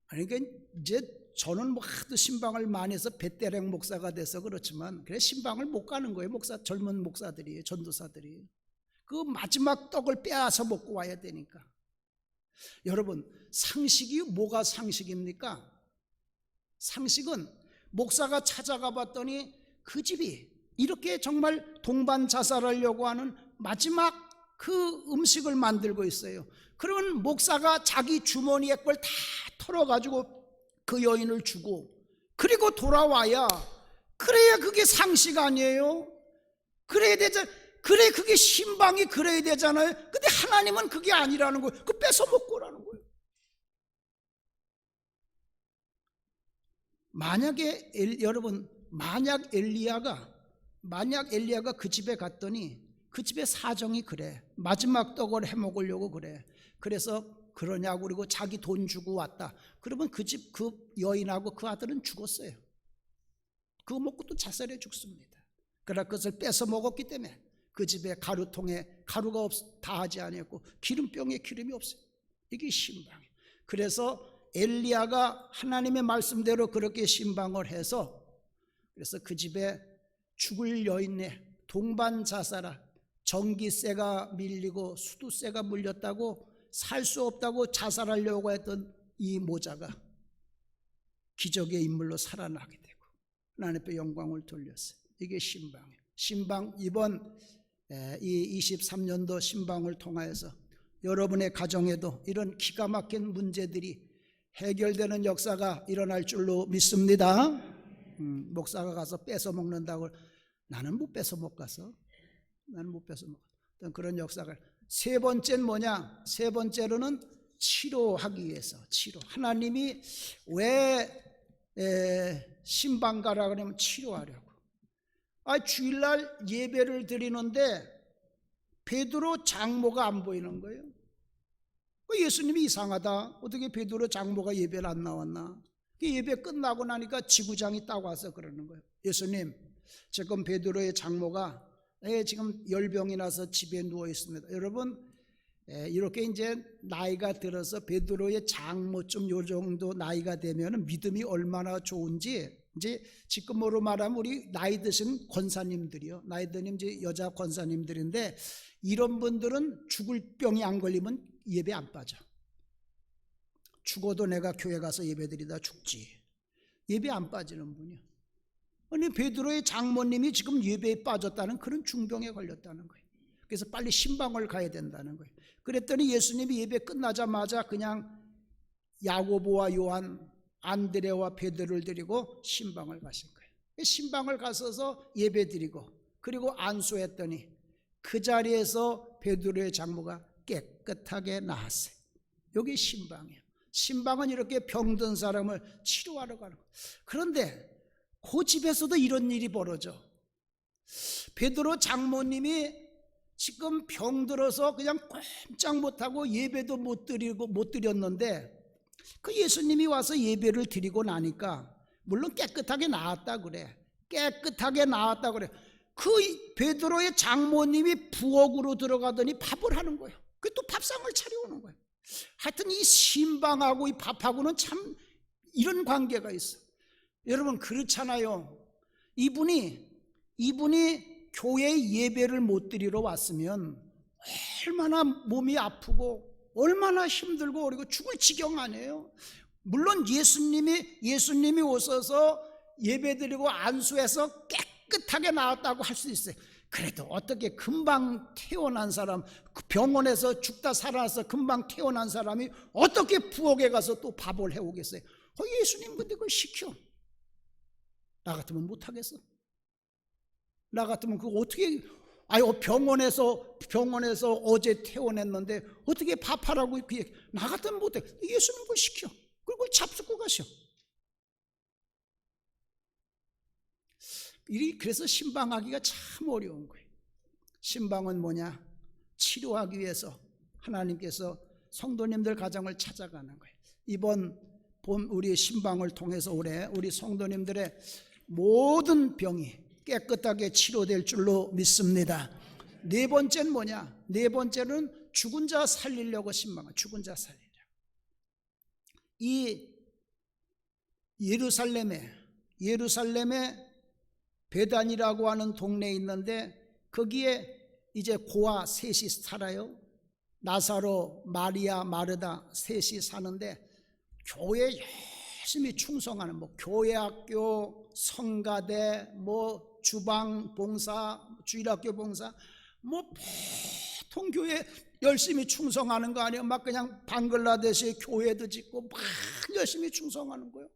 그러니까 이제 저는 뭐 하도 신방을 많이 해서 베테랑 목사가 돼서 그렇지만 그래 신방을 못 가는 거예요. 젊은 목사들이, 전도사들이 그 마지막 떡을 빼앗아 먹고 와야 되니까. 여러분, 상식이 뭐가 상식입니까? 상식은 목사가 찾아가 봤더니 그 집이 이렇게 정말 동반 자살하려고 하는 마지막 그 음식을 만들고 있어요. 그러면 목사가 자기 주머니에 걸 다 털어가지고 그 여인을 주고 그리고 돌아와야, 그래야 그게 상식 아니에요? 그래야 되잖아요. 그래, 그게 신방이 그래야 되잖아요. 근데 하나님은 그게 아니라는 거예요. 그 뺏어 먹고라는 거예요. 만약에 만약 엘리야가 그 집에 갔더니 그 집의 사정이 그래, 마지막 떡을 해 먹으려고 그래, 그래서 그러냐고 그리고 자기 돈 주고 왔다, 그러면 그 집 그 여인하고 그 아들은 죽었어요. 그거 먹고 또 자살해 죽습니다. 그러나 그것을 뺏어 먹었기 때문에 그 집에 가루통에 가루가 다하지 아니었고 기름병에 기름이 없어요. 이게 신방이에요. 그래서 엘리야가 하나님의 말씀대로 그렇게 신방을 해서, 그래서 그 집에 죽을 여인네 동반 자살아, 전기세가 밀리고 수도세가 물렸다고 살 수 없다고 자살하려고 했던 이 모자가 기적의 인물로 살아나게 되고 하나님 앞에 영광을 돌렸어요. 이게 신방이에요. 신방, 이번 이 23년도 신방을 통하여서 여러분의 가정에도 이런 기가 막힌 문제들이 해결되는 역사가 일어날 줄로 믿습니다. 목사가 가서 뺏어 먹는다고, 나는 못 뺏어 먹어서, 그런 역사가. 세 번째는 뭐냐? 세 번째로는 치료하기 위해서, 하나님이 왜 신방가라 그러면 치료하려고. 주일날 예배를 드리는데 베드로 장모가 안 보이는 거예요. 예수님이 이상하다, 어떻게 베드로 장모가 예배를 안 나왔나? 예배 끝나고 나니까 지구장이 딱 와서 그러는 거예요. 예수님, 지금 베드로의 장모가 지금 열병이 나서 집에 누워 있습니다. 여러분, 이렇게 이제 나이가 들어서 베드로의 장모쯤 요 정도 나이가 되면 믿음이 얼마나 좋은지, 이제 지금으로 말하면 우리 나이 드신 권사님들이요, 나이 드신 이제 여자 권사님들인데, 이런 분들은 죽을 병이 안 걸리면 예배 안 빠져. 죽어도 내가 교회 가서 예배드리다 죽지, 예배 안 빠지는 분이요. 아니, 베드로의 장모님이 지금 예배에 빠졌다는 그런 중병에 걸렸다는 거예요. 그래서 빨리 신방을 가야 된다는 거예요. 그랬더니 예수님이 예배 끝나자마자 그냥 야고보와 요한, 안드레와 베드로를 데리고 신방을 가신 거예요. 신방을 가서서 예배 드리고 그리고 안수했더니 그 자리에서 베드로의 장모가 깨끗하게 나았어요. 이게 신방이에요. 신방은 이렇게 병든 사람을 치료하러 가는 거예요. 그런데 그 집에서도 이런 일이 벌어져. 베드로 장모님이 지금 병들어서 그냥 꼼짝 못하고 예배도 못 드렸는데 그 예수님이 와서 예배를 드리고 나니까 물론 깨끗하게 나았다 그래. 깨끗하게 나았다 그래. 그 베드로의 장모님이 부엌으로 들어가더니 밥을 하는 거예요. 그 또 밥상을 차려오는 거예요. 하여튼 이 신방하고 이 밥하고는 참 이런 관계가 있어. 여러분 그렇잖아요. 이분이 교회 예배를 못 드리러 왔으면 얼마나 몸이 아프고 얼마나 힘들고 그리고 죽을 지경 아니에요. 물론 예수님이 오셔서 예배드리고 안수해서 깨끗하게 나았다고 할 수 있어요. 그래도 어떻게 금방 태어난 사람, 병원에서 죽다 살아나서 금방 태어난 사람이 어떻게 부엌에 가서 또 밥을 해오겠어요? 예수님 근데 그걸 시켜. 나 같으면 못하겠어. 나 같으면 그거 어떻게, 병원에서 어제 퇴원했는데 어떻게 밥하라고 나 같으면 못해. 예수님 그걸 시켜. 그걸 잡수고 가셔. 그래서 신방하기가 참 어려운 거예요. 신방은 뭐냐? 치료하기 위해서 하나님께서 성도님들 가정을 찾아가는 거예요. 이번 봄 우리 신방을 통해서 올해 우리 성도님들의 모든 병이 깨끗하게 치료될 줄로 믿습니다. 네 번째는 뭐냐? 네 번째는 죽은 자 살리려고 신방을, 죽은 자 살리려고. 이 예루살렘에 베단이라고 하는 동네에 있는데 거기에 이제 고아 셋이 살아요. 나사로, 마리아, 마르다 셋이 사는데 교회 열심히 충성하는 교회학교, 성가대, 주방 봉사, 주일학교 봉사, 보통 교회 열심히 충성하는 거 아니에요? 막 그냥 방글라데시에 교회도 짓고 막 열심히 충성하는 거예요.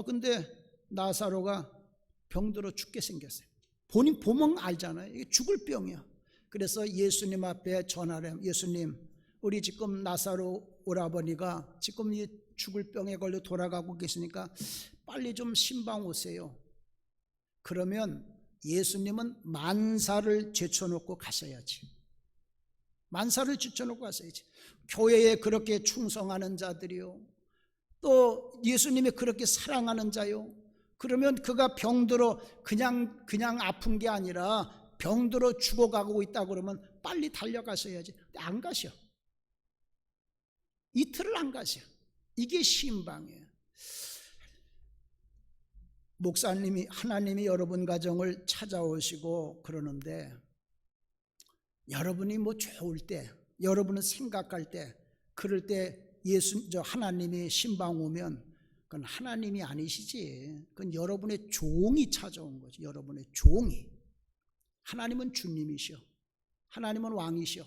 근데 나사로가 병들어 죽게 생겼어요. 본인 보면 알잖아요. 이게 죽을 병이야. 그래서 예수님 앞에 전화를 해요. 예수님, 우리 지금 나사로 오라버니가 지금 이 죽을 병에 걸려 돌아가고 계시니까 빨리 좀 신방 오세요. 그러면 예수님은 만사를 제쳐놓고 가셔야지. 만사를 제쳐놓고 가셔야지. 교회에 그렇게 충성하는 자들이요, 또 예수님이 그렇게 사랑하는 자요, 그러면 그가 병들어 그냥 아픈 게 아니라 병들어 죽어가고 있다 그러면 빨리 달려가셔야지. 안 가셔. 이틀을 안 가셔. 이게 신방이에요. 목사님이, 하나님이 여러분 가정을 찾아오시고 그러는데 여러분이 좋을 때, 여러분은 생각할 때, 그럴 때 하나님이 신방 오면 그건 하나님이 아니시지. 그건 여러분의 종이 찾아온 거지. 여러분의 종이. 하나님은 주님이시오. 하나님은 왕이시오.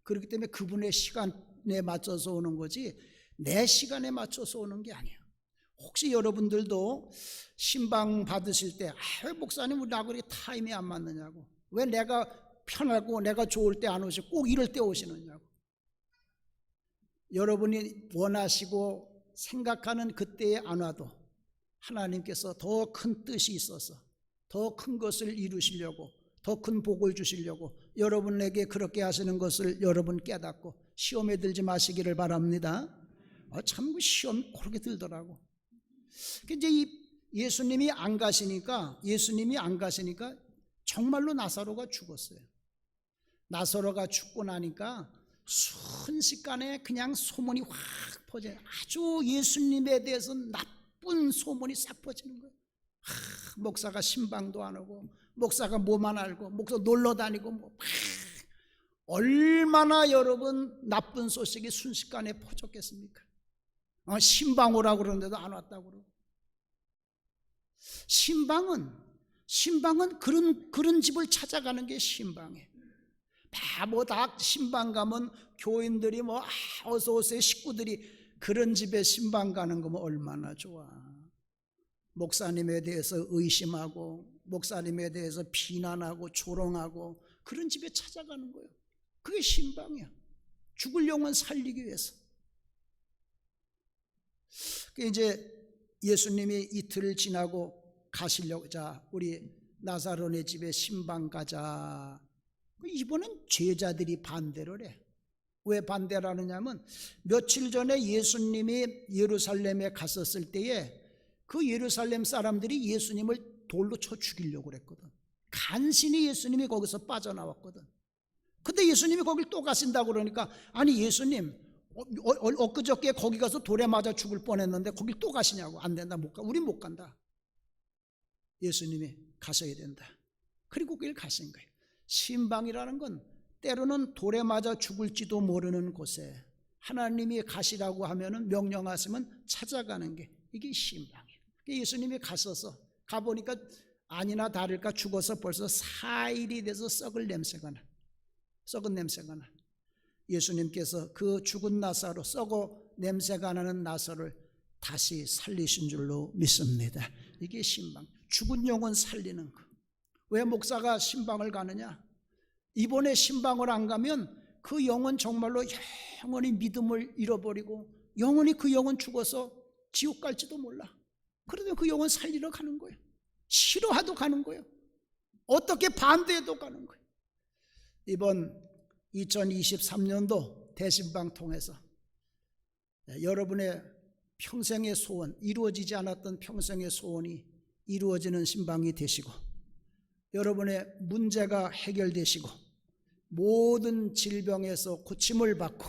그렇기 때문에 그분의 시간에 맞춰서 오는 거지 내 시간에 맞춰서 오는 게 아니야. 혹시 여러분들도 신방 받으실 때 목사님 우리 나하고 타임이 안 맞느냐고, 왜 내가 편하고 내가 좋을 때 안 오시고 꼭 이럴 때 오시느냐고. 여러분이 원하시고 생각하는 그때에 안 와도 하나님께서 더 큰 뜻이 있어서 더 큰 것을 이루시려고, 더 큰 복을 주시려고 여러분에게 그렇게 하시는 것을 여러분 깨닫고 시험에 들지 마시기를 바랍니다. 참 시험 그렇게 들더라고. 이제 예수님이 안 가시니까 정말로 나사로가 죽었어요. 나사로가 죽고 나니까 순식간에 그냥 소문이 확 퍼져요. 아주 예수님에 대해서 나쁜 소문이 싹 퍼지는 거예요. 목사가 신방도 안 오고, 목사가 뭐만 알고, 목사 놀러 다니고, 얼마나 여러분 나쁜 소식이 순식간에 퍼졌겠습니까? 신방 오라고 그러는데도 안 왔다고 그러고. 신방은 그런 집을 찾아가는 게 신방이에요. 다 신방 가면 교인들이 어서 오세요 식구들이 그런 집에 신방 가는 거면 얼마나 좋아. 목사님에 대해서 의심하고 목사님에 대해서 비난하고 조롱하고 그런 집에 찾아가는 거예요. 그게 신방이야. 죽을 영혼 살리기 위해서. 이제 예수님이 이틀 지나고 가시려고, 자 우리 나사로네 집에 신방 가자. 이번엔 제자들이 반대를 해. 왜 반대를 하느냐면 며칠 전에 예수님이 예루살렘에 갔었을 때에 그 예루살렘 사람들이 예수님을 돌로 쳐 죽이려고 그랬거든. 간신히 예수님이 거기서 빠져나왔거든. 근데 예수님이 거길 또 가신다고 그러니까, 아니 예수님 엊그저께 거기 가서 돌에 맞아 죽을 뻔했는데 거길 또 가시냐고. 안 된다, 못 가. 우린 못 간다. 예수님이 가셔야 된다. 그리고 그 길 가신 거예요. 신방이라는 건 때로는 돌에 맞아 죽을지도 모르는 곳에 하나님이 가시라고 하면은 명령하시면 찾아가는 게 이게 신방이에요. 예수님이 가셔서 가보니까 아니나 다를까 죽어서 벌써 4일이 돼서 썩은 냄새가 나. 예수님께서 그 죽은 나사로, 썩어 냄새가 나는 나사를 다시 살리신 줄로 믿습니다. 이게 신방. 죽은 영혼 살리는 거. 왜 목사가 신방을 가느냐? 이번에 신방을 안 가면 그 영혼 정말로 영원히 믿음을 잃어버리고 영원히 그 영혼 죽어서 지옥 갈지도 몰라. 그러면 그 영혼 살리러 가는 거예요. 싫어해도 가는 거예요. 어떻게 반대해도 가는 거예요. 이번 2023년도 대신방 통해서 여러분의 평생의 소원, 이루어지지 않았던 평생의 소원이 이루어지는 신방이 되시고, 여러분의 문제가 해결되시고, 모든 질병에서 고침을 받고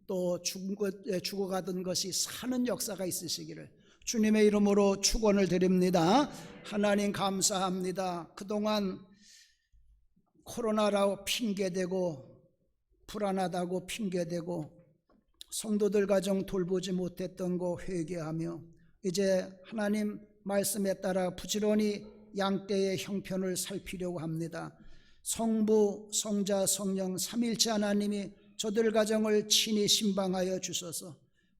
또 죽어가던 것이 사는 역사가 있으시기를 주님의 이름으로 축원을 드립니다. 하나님 감사합니다. 그동안 코로나라고 핑계대고 불안하다고 핑계대고 성도들 가정 돌보지 못했던 거 회개하며 이제 하나님 말씀에 따라 부지런히 양떼의 형편을 살피려고 합니다. 성부, 성자, 성령 삼일체 하나님이 저들 가정을 친히 신방하여 주셔서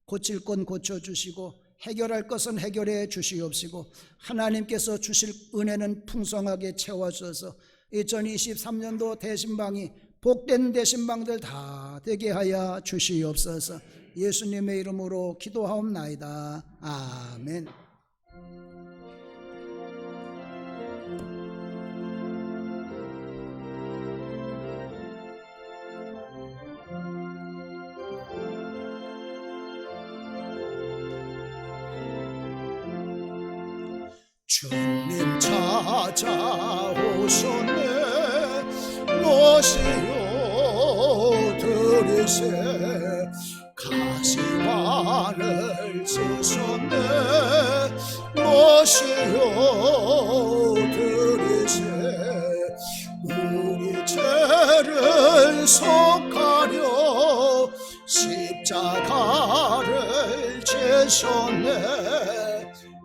고칠 건 고쳐주시고 해결할 것은 해결해 주시옵시고 하나님께서 주실 은혜는 풍성하게 채워주셔서 2023년도 대신방이 복된 대신방들 다 되게 하여 주시옵소서. 예수님의 이름으로 기도하옵나이다. 아멘. 주님 찾아오셨네. 모시어 들이세. 가시관을 쓰셨네. 모시어 들이세. 우리 죄를 속하려 십자가를 지셨네.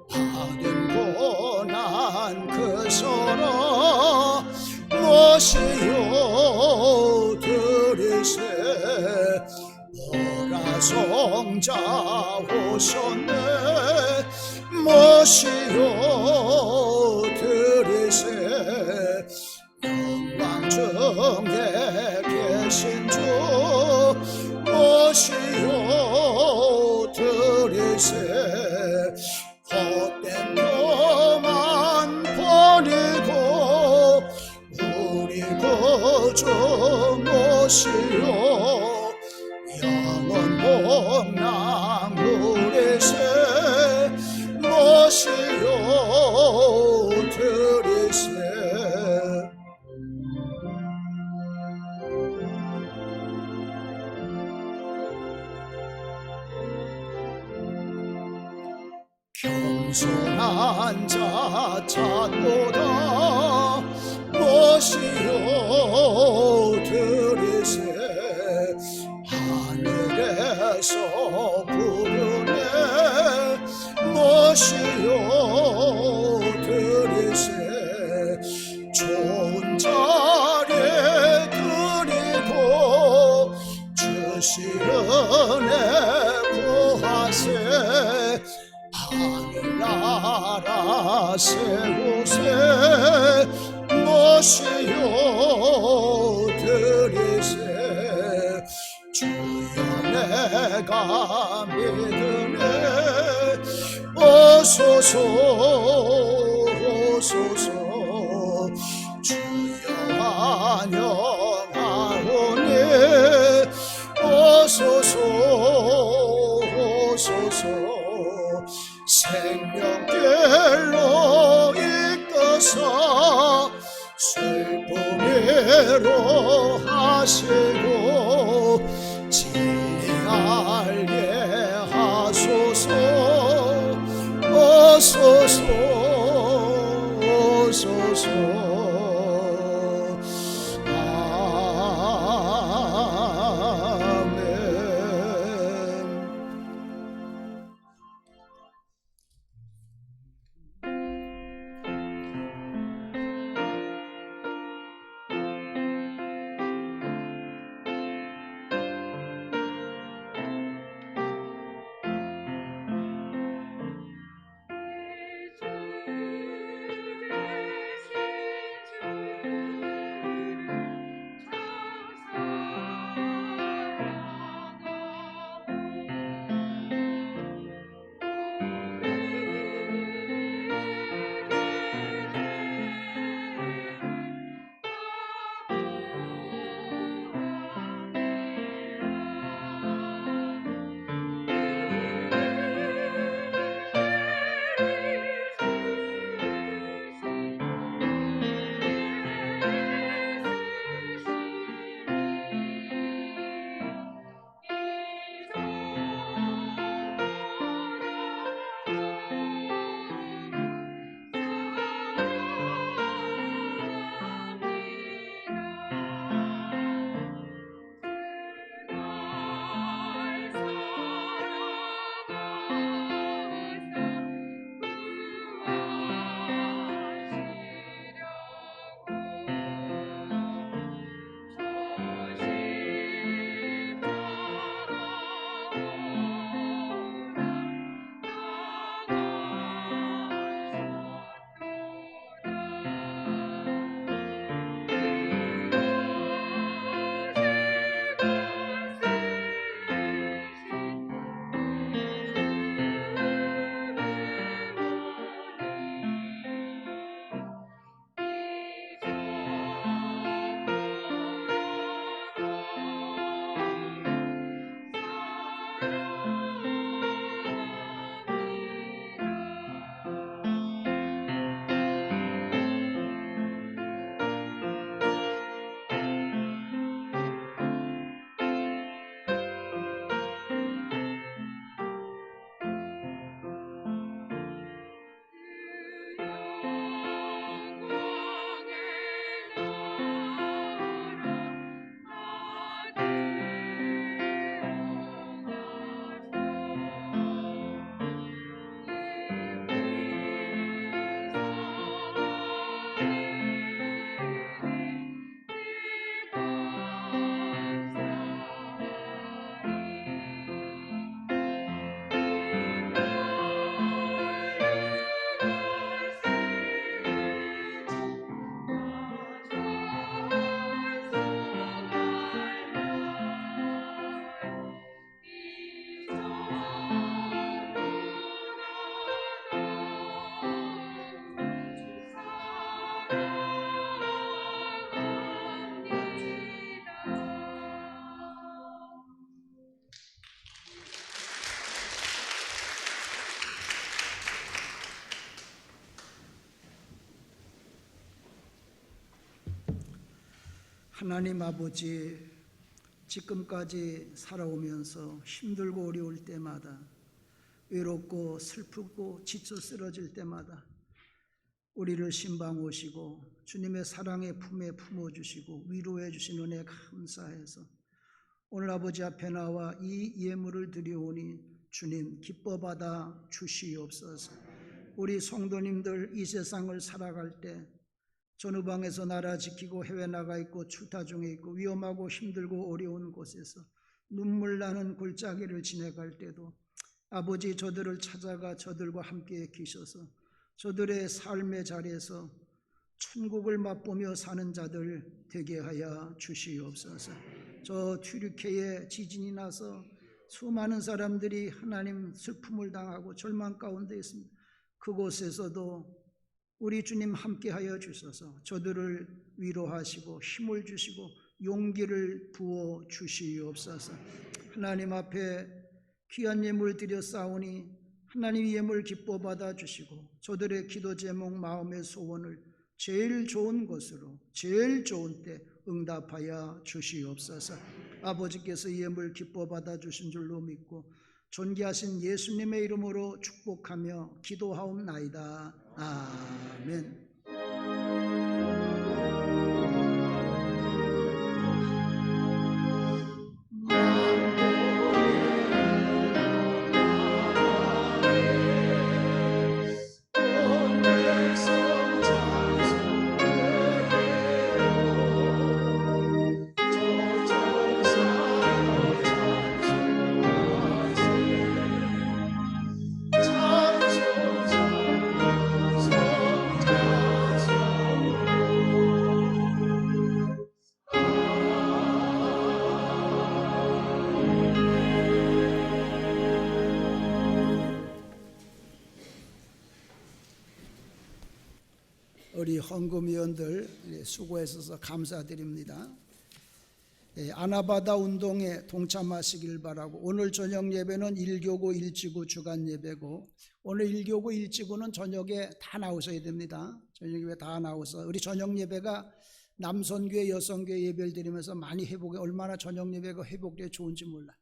받은 고난 그 서로 모시어 들이세. 보라 성자 오셨네. 모시어 들이세. 영광 중에 계신 주 모시어 들이세. 헛된 교만 버리고 우리 구주 모시어 영원 복락 누리세. 모시어 들이세. 겸손한 자 찾보다 모시어 들이세. 하늘에서 부르네. 모시어 들이세. 좋은 자리 드리고 주실 은혜 구하세. 하늘나라 세우세. 모시어 오소서 오소서 주여 환영하오니 오소서 오소서 생명길로 이끄사 슬픔이로 하시고 진리 알게 하소서 오소서 오소서 아멘. 하나님 아버지, 지금까지 살아오면서 힘들고 어려울 때마다, 외롭고 슬프고 지쳐 쓰러질 때마다 우리를 신방 오시고 주님의 사랑의 품에 품어주시고 위로해 주신 은혜 감사해서 오늘 아버지 앞에 나와 이 예물을 드려오니 주님 기뻐 받아 주시옵소서. 우리 성도님들 이 세상을 살아갈 때 전후방에서 나라 지키고 해외 나가 있고 출타 중에 있고 위험하고 힘들고 어려운 곳에서 눈물 나는 골짜기를 지나갈 때도 아버지 저들을 찾아가 저들과 함께 계셔서 저들의 삶의 자리에서 천국을 맛보며 사는 자들 되게 하여 주시옵소서. 저 튀르키예에 지진이 나서 수많은 사람들이 하나님 슬픔을 당하고 절망 가운데 있습니다. 그곳에서도 우리 주님 함께하여 주셔서 저들을 위로하시고 힘을 주시고 용기를 부어 주시옵소서. 하나님 앞에 귀한 예물 드려 싸우니 하나님 예물 기뻐 받아 주시고 저들의 기도 제목 마음의 소원을 제일 좋은 것으로 제일 좋은 때 응답하여 주시옵소서. 아버지께서 예물 기뻐 받아 주신 줄로 믿고 존귀하신 예수님의 이름으로 축복하며 기도하옵나이다. 아멘. 우리 헌금위원들 수고하셔서 감사드립니다. 아나바다 운동에 동참하시길 바라고, 오늘 저녁 예배는 1교구 1지구 주간 예배고, 오늘 1교구 1지구는 저녁에 다 나오셔야 됩니다. 저녁 예배 다 나오셔서 우리 저녁 예배가 남선교회 여성교회 예배를 드리면서 많이 회복해, 얼마나 저녁 예배가 회복되어 좋은지 몰라.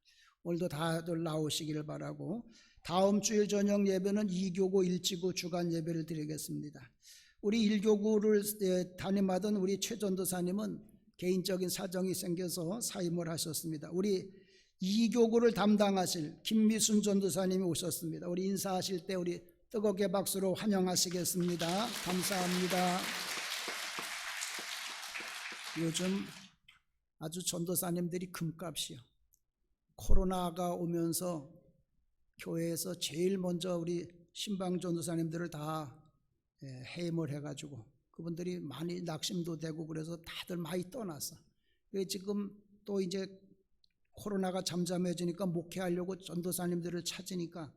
오늘도 다들 나오시길 바라고, 다음 주일 저녁 예배는 2교구 1지구 주간 예배를 드리겠습니다. 우리 1교구를 담임하던 우리 최 전도사님은 개인적인 사정이 생겨서 사임을 하셨습니다. 우리 2교구를 담당하실 김미순 전도사님이 오셨습니다. 우리 인사하실 때 우리 뜨겁게 박수로 환영하시겠습니다. 감사합니다. 요즘 아주 전도사님들이 금값이요. 코로나가 오면서 교회에서 제일 먼저 우리 신방 전도사님들을 다 해임을 해가지고 그분들이 많이 낙심도 되고 그래서 다들 많이 떠났어. 지금 또 이제 코로나가 잠잠해지니까 목회하려고 전도사님들을 찾으니까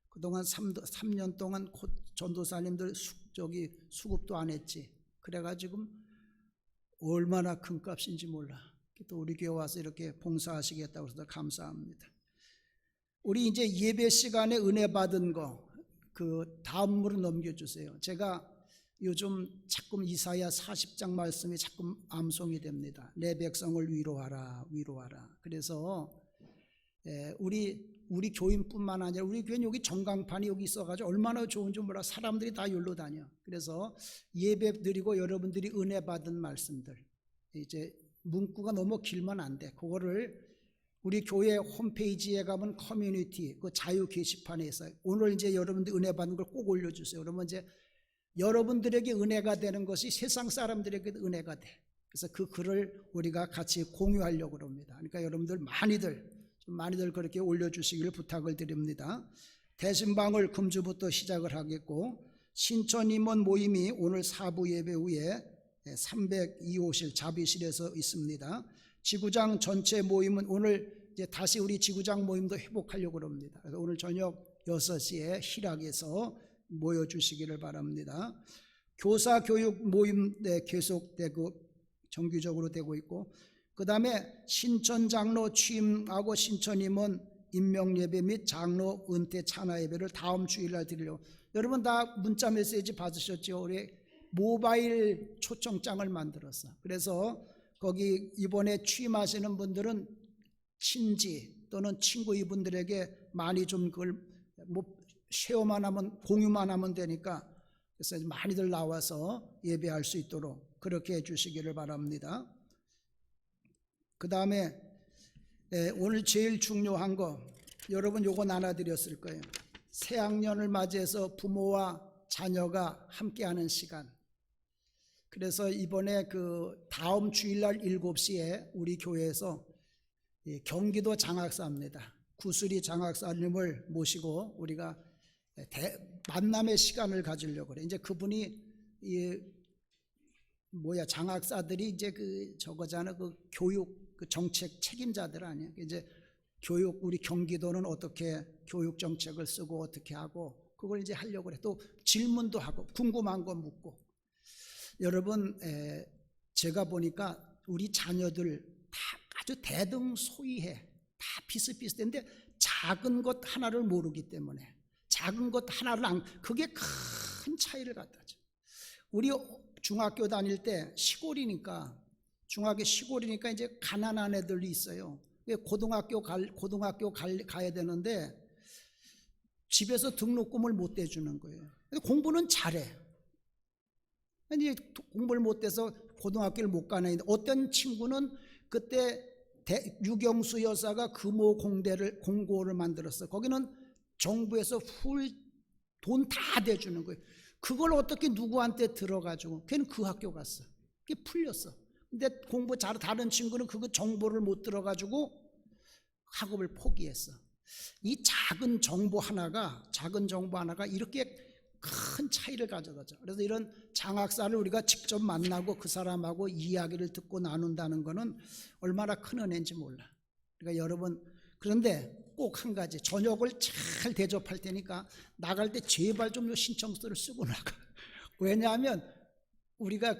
그동안 3년 동안 전도사님들 수급도 안 했지. 그래가지고 얼마나 큰 값인지 몰라. 또 우리 교회 와서 이렇게 봉사하시겠다고 해서 감사합니다. 우리 이제 예배 시간에 은혜 받은 거 그 다음으로 넘겨주세요. 제가 요즘 자꾸 이사야 40장 말씀이 자꾸 암송이 됩니다. 내 백성을 위로하라, 위로하라. 그래서 우리 교인뿐만 아니라 우리 교인 여기 전광판이 여기 있어가지고 얼마나 좋은지 몰라. 사람들이 다 여기로 다녀. 그래서 예배 드리고 여러분들이 은혜 받은 말씀들, 이제 문구가 너무 길면 안 돼. 그거를 우리 교회 홈페이지에 가면 커뮤니티 그 자유 게시판에 있어요. 오늘 이제 여러분들 은혜 받은 걸 꼭 올려주세요. 그러면 이제 여러분들에게 은혜가 되는 것이 세상 사람들에게 은혜가 돼. 그래서 그 글을 우리가 같이 공유하려고 합니다. 그러니까 여러분들 많이들 그렇게 올려주시기를 부탁을 드립니다. 대신방을 금주부터 시작을 하겠고, 신천 임원 모임이 오늘 4부 예배 후에 302호실 자비실에서 있습니다. 지구장 전체 모임은 오늘 이제 다시 우리 지구장 모임도 회복하려고 합니다. 그래서 오늘 저녁 6시에 희락에서 모여주시기를 바랍니다. 교사 교육 모임 계속되고 정기적으로 되고 있고, 그 다음에 신천 장로 취임하고 신천 임원 임명 예배 및 장로 은퇴 찬화 예배를 다음 주일날 드리려고. 여러분 다 문자 메시지 받으셨죠? 우리 모바일 초청장을 만들었어. 그래서 거기 이번에 취임하시는 분들은 친지 또는 친구 이분들에게 많이 좀 그걸 쉐어만 하면, 공유만 하면 되니까, 그래서 많이들 나와서 예배할 수 있도록 그렇게 해주시기를 바랍니다. 그 다음에 오늘 제일 중요한 거, 여러분 요거 나눠드렸을 거예요. 새학년을 맞이해서 부모와 자녀가 함께하는 시간. 그래서 이번에 그 다음 주일날 7시에 우리 교회에서 경기도 장학사입니다. 구슬이 장학사님을 모시고 우리가 만남의 시간을 가지려고 그래. 이제 그분이 장학사들이 이제 저거잖아. 교육 정책 책임자들 아니야. 이제 교육, 우리 경기도는 어떻게 교육 정책을 쓰고 어떻게 하고 그걸 이제 하려고 그래. 또 질문도 하고 궁금한 거 묻고. 여러분, 제가 보니까 우리 자녀들 다 아주 대등소이해. 다 비슷비슷한데 작은 것 하나를 모르기 때문에, 작은 것 하나를 그게 큰 차이를 갖다 줘. 우리 중학교 다닐 때 시골이니까 이제 가난한 애들이 있어요. 고등학교 가야 되는데 집에서 등록금을 못 대주는 거예요. 공부는 잘해. 이제 공부를 못 돼서 고등학교를 못 가는, 어떤 친구는 그때 유경수 여사가 공고를 만들었어. 거기는 정부에서 돈 다 대주는 거예요. 그걸 어떻게 누구한테 들어가지고 걔는 그 학교 갔어. 그게 풀렸어. 근데 공부 다른 친구는 그거 정보를 못 들어가지고 학업을 포기했어. 이 작은 정보 하나가 이렇게 큰 차이를 가져다 줘. 그래서 이런 장학사를 우리가 직접 만나고 그 사람하고 이야기를 듣고 나눈다는 거는 얼마나 큰 은혜인지 몰라. 그러니까 여러분, 그런데 꼭 한 가지, 저녁을 잘 대접할 테니까 나갈 때 제발 좀 신청서를 쓰고 나가. 왜냐하면 우리가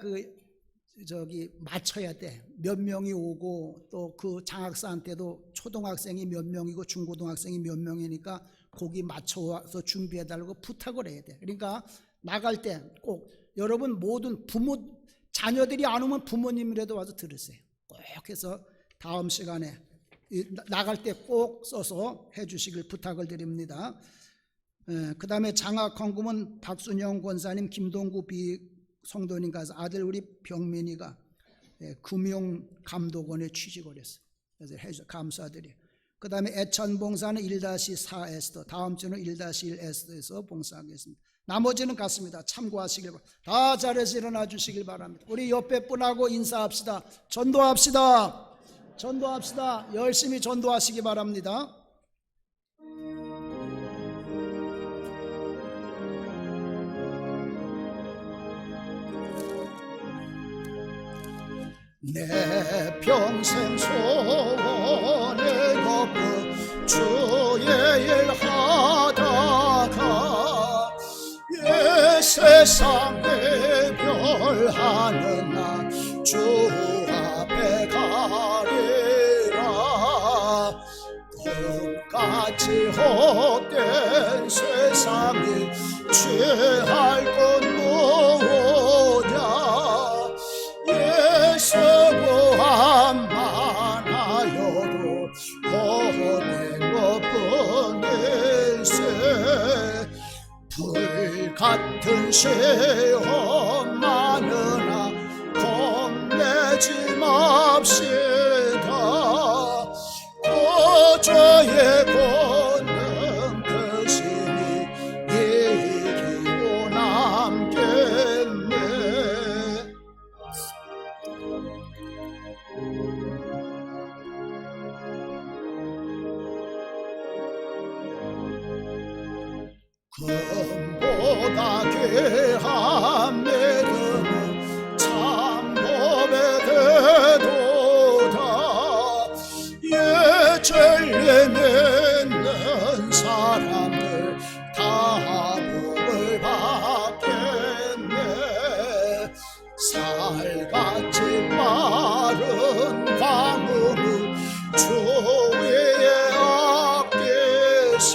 맞춰야 돼. 몇 명이 오고 또 그 장학사한테도 초등학생이 몇 명이고 중고등학생이 몇 명이니까 거기 맞춰와서 준비해달라고 부탁을 해야 돼. 그러니까 나갈 때 꼭 여러분 모든 자녀들이 안 오면 부모님이라도 와서 들으세요. 꼭 해서 다음 시간에 나갈 때 꼭 써서 해주시길 부탁을 드립니다. 그 다음에 장학헌금은 박순영 권사님, 김동구 성도님 가서 아들 우리 병민이가 금융감독원에 취직을 했어요. 그래서 해줘 감사드려요. 그 다음에 애천봉사는 1-4 에스더, 다음 주는 1-1 에스더에서 봉사하겠습니다. 나머지는 같습니다. 참고하시길 바랍니다. 다 잘해서 일어나 주시길 바랍니다. 우리 옆에 분하고 인사합시다. 전도합시다. 열심히 전도하시기 바랍니다. 내 평생 소원의 거부 주의 일 하다가 세상의 별 하느나 주 앞에 가리라. 끝까지 헛된 세상이 취할 것 뭐냐. 예수보안 많아여도 헛된 것뿐일세. 불같은 시험 많으나 겁내지 맙시다. 구주의 권능 크시니 이기고 남겠네. 금보다 귀한 믿음은 참법에 되도다. 진리 믿는 사람들 다 복을 받겠네. 살같이 빠른 관음을 주 위에 아끼세.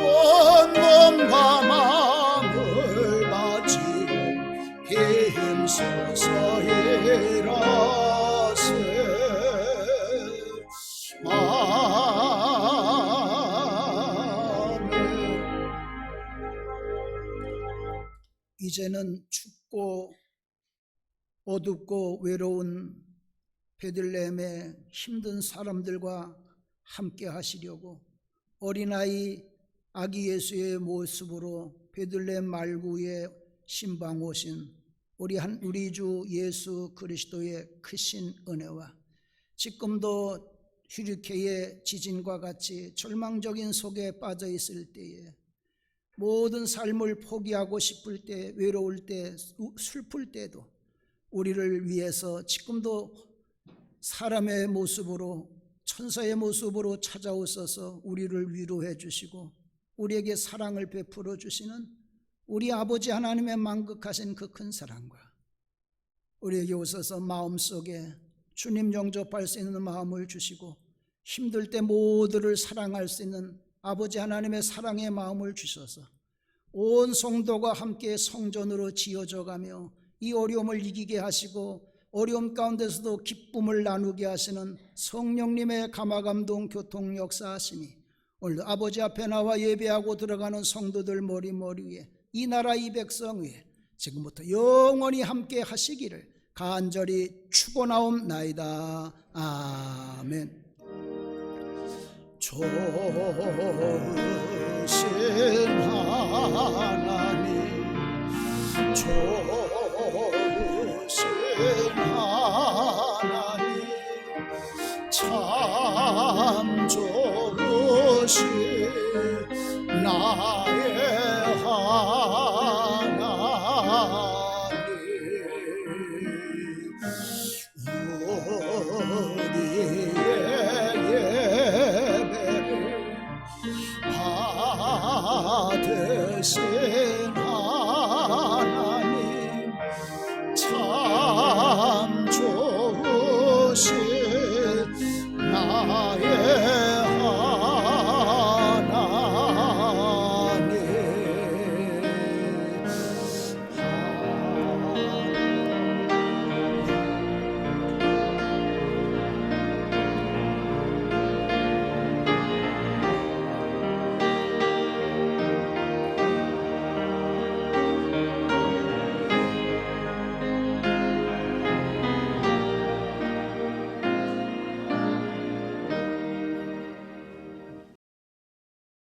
온 몸과 마음을 바치고 힘써서 일하세. 아멘. 이제는 춥고 어둡고 외로운 베들레헴의 힘든 사람들과 함께 하시려고 어린아이 아기 예수의 모습으로 베들레헴 말구에 신방 오신 우리 주 예수 그리스도의 크신 은혜와 지금도 휴리케의 지진과 같이 절망적인 속에 빠져 있을 때에 모든 삶을 포기하고 싶을 때, 외로울 때, 슬플 때도 우리를 위해서 지금도 사람의 모습으로, 천사의 모습으로 찾아오셔서 우리를 위로해 주시고 우리에게 사랑을 베풀어 주시는 우리 아버지 하나님의 만극하신 그 큰 사랑과 우리에게 오셔서 마음속에 주님 영접할 수 있는 마음을 주시고 힘들 때 모두를 사랑할 수 있는 아버지 하나님의 사랑의 마음을 주셔서 온 성도가 함께 성전으로 지어져 가며 이 어려움을 이기게 하시고 어려움 가운데서도 기쁨을 나누게 하시는 성령님의 감화감동 교통 역사하시니 오늘도 아버지 앞에 나와 예배하고 들어가는 성도들 머리 위에 이 나라 이 백성 위에 지금부터 영원히 함께 하시기를 간절히 축원하옵나이다. 아멘. 좋으신 하나님, 좋으신 하나님,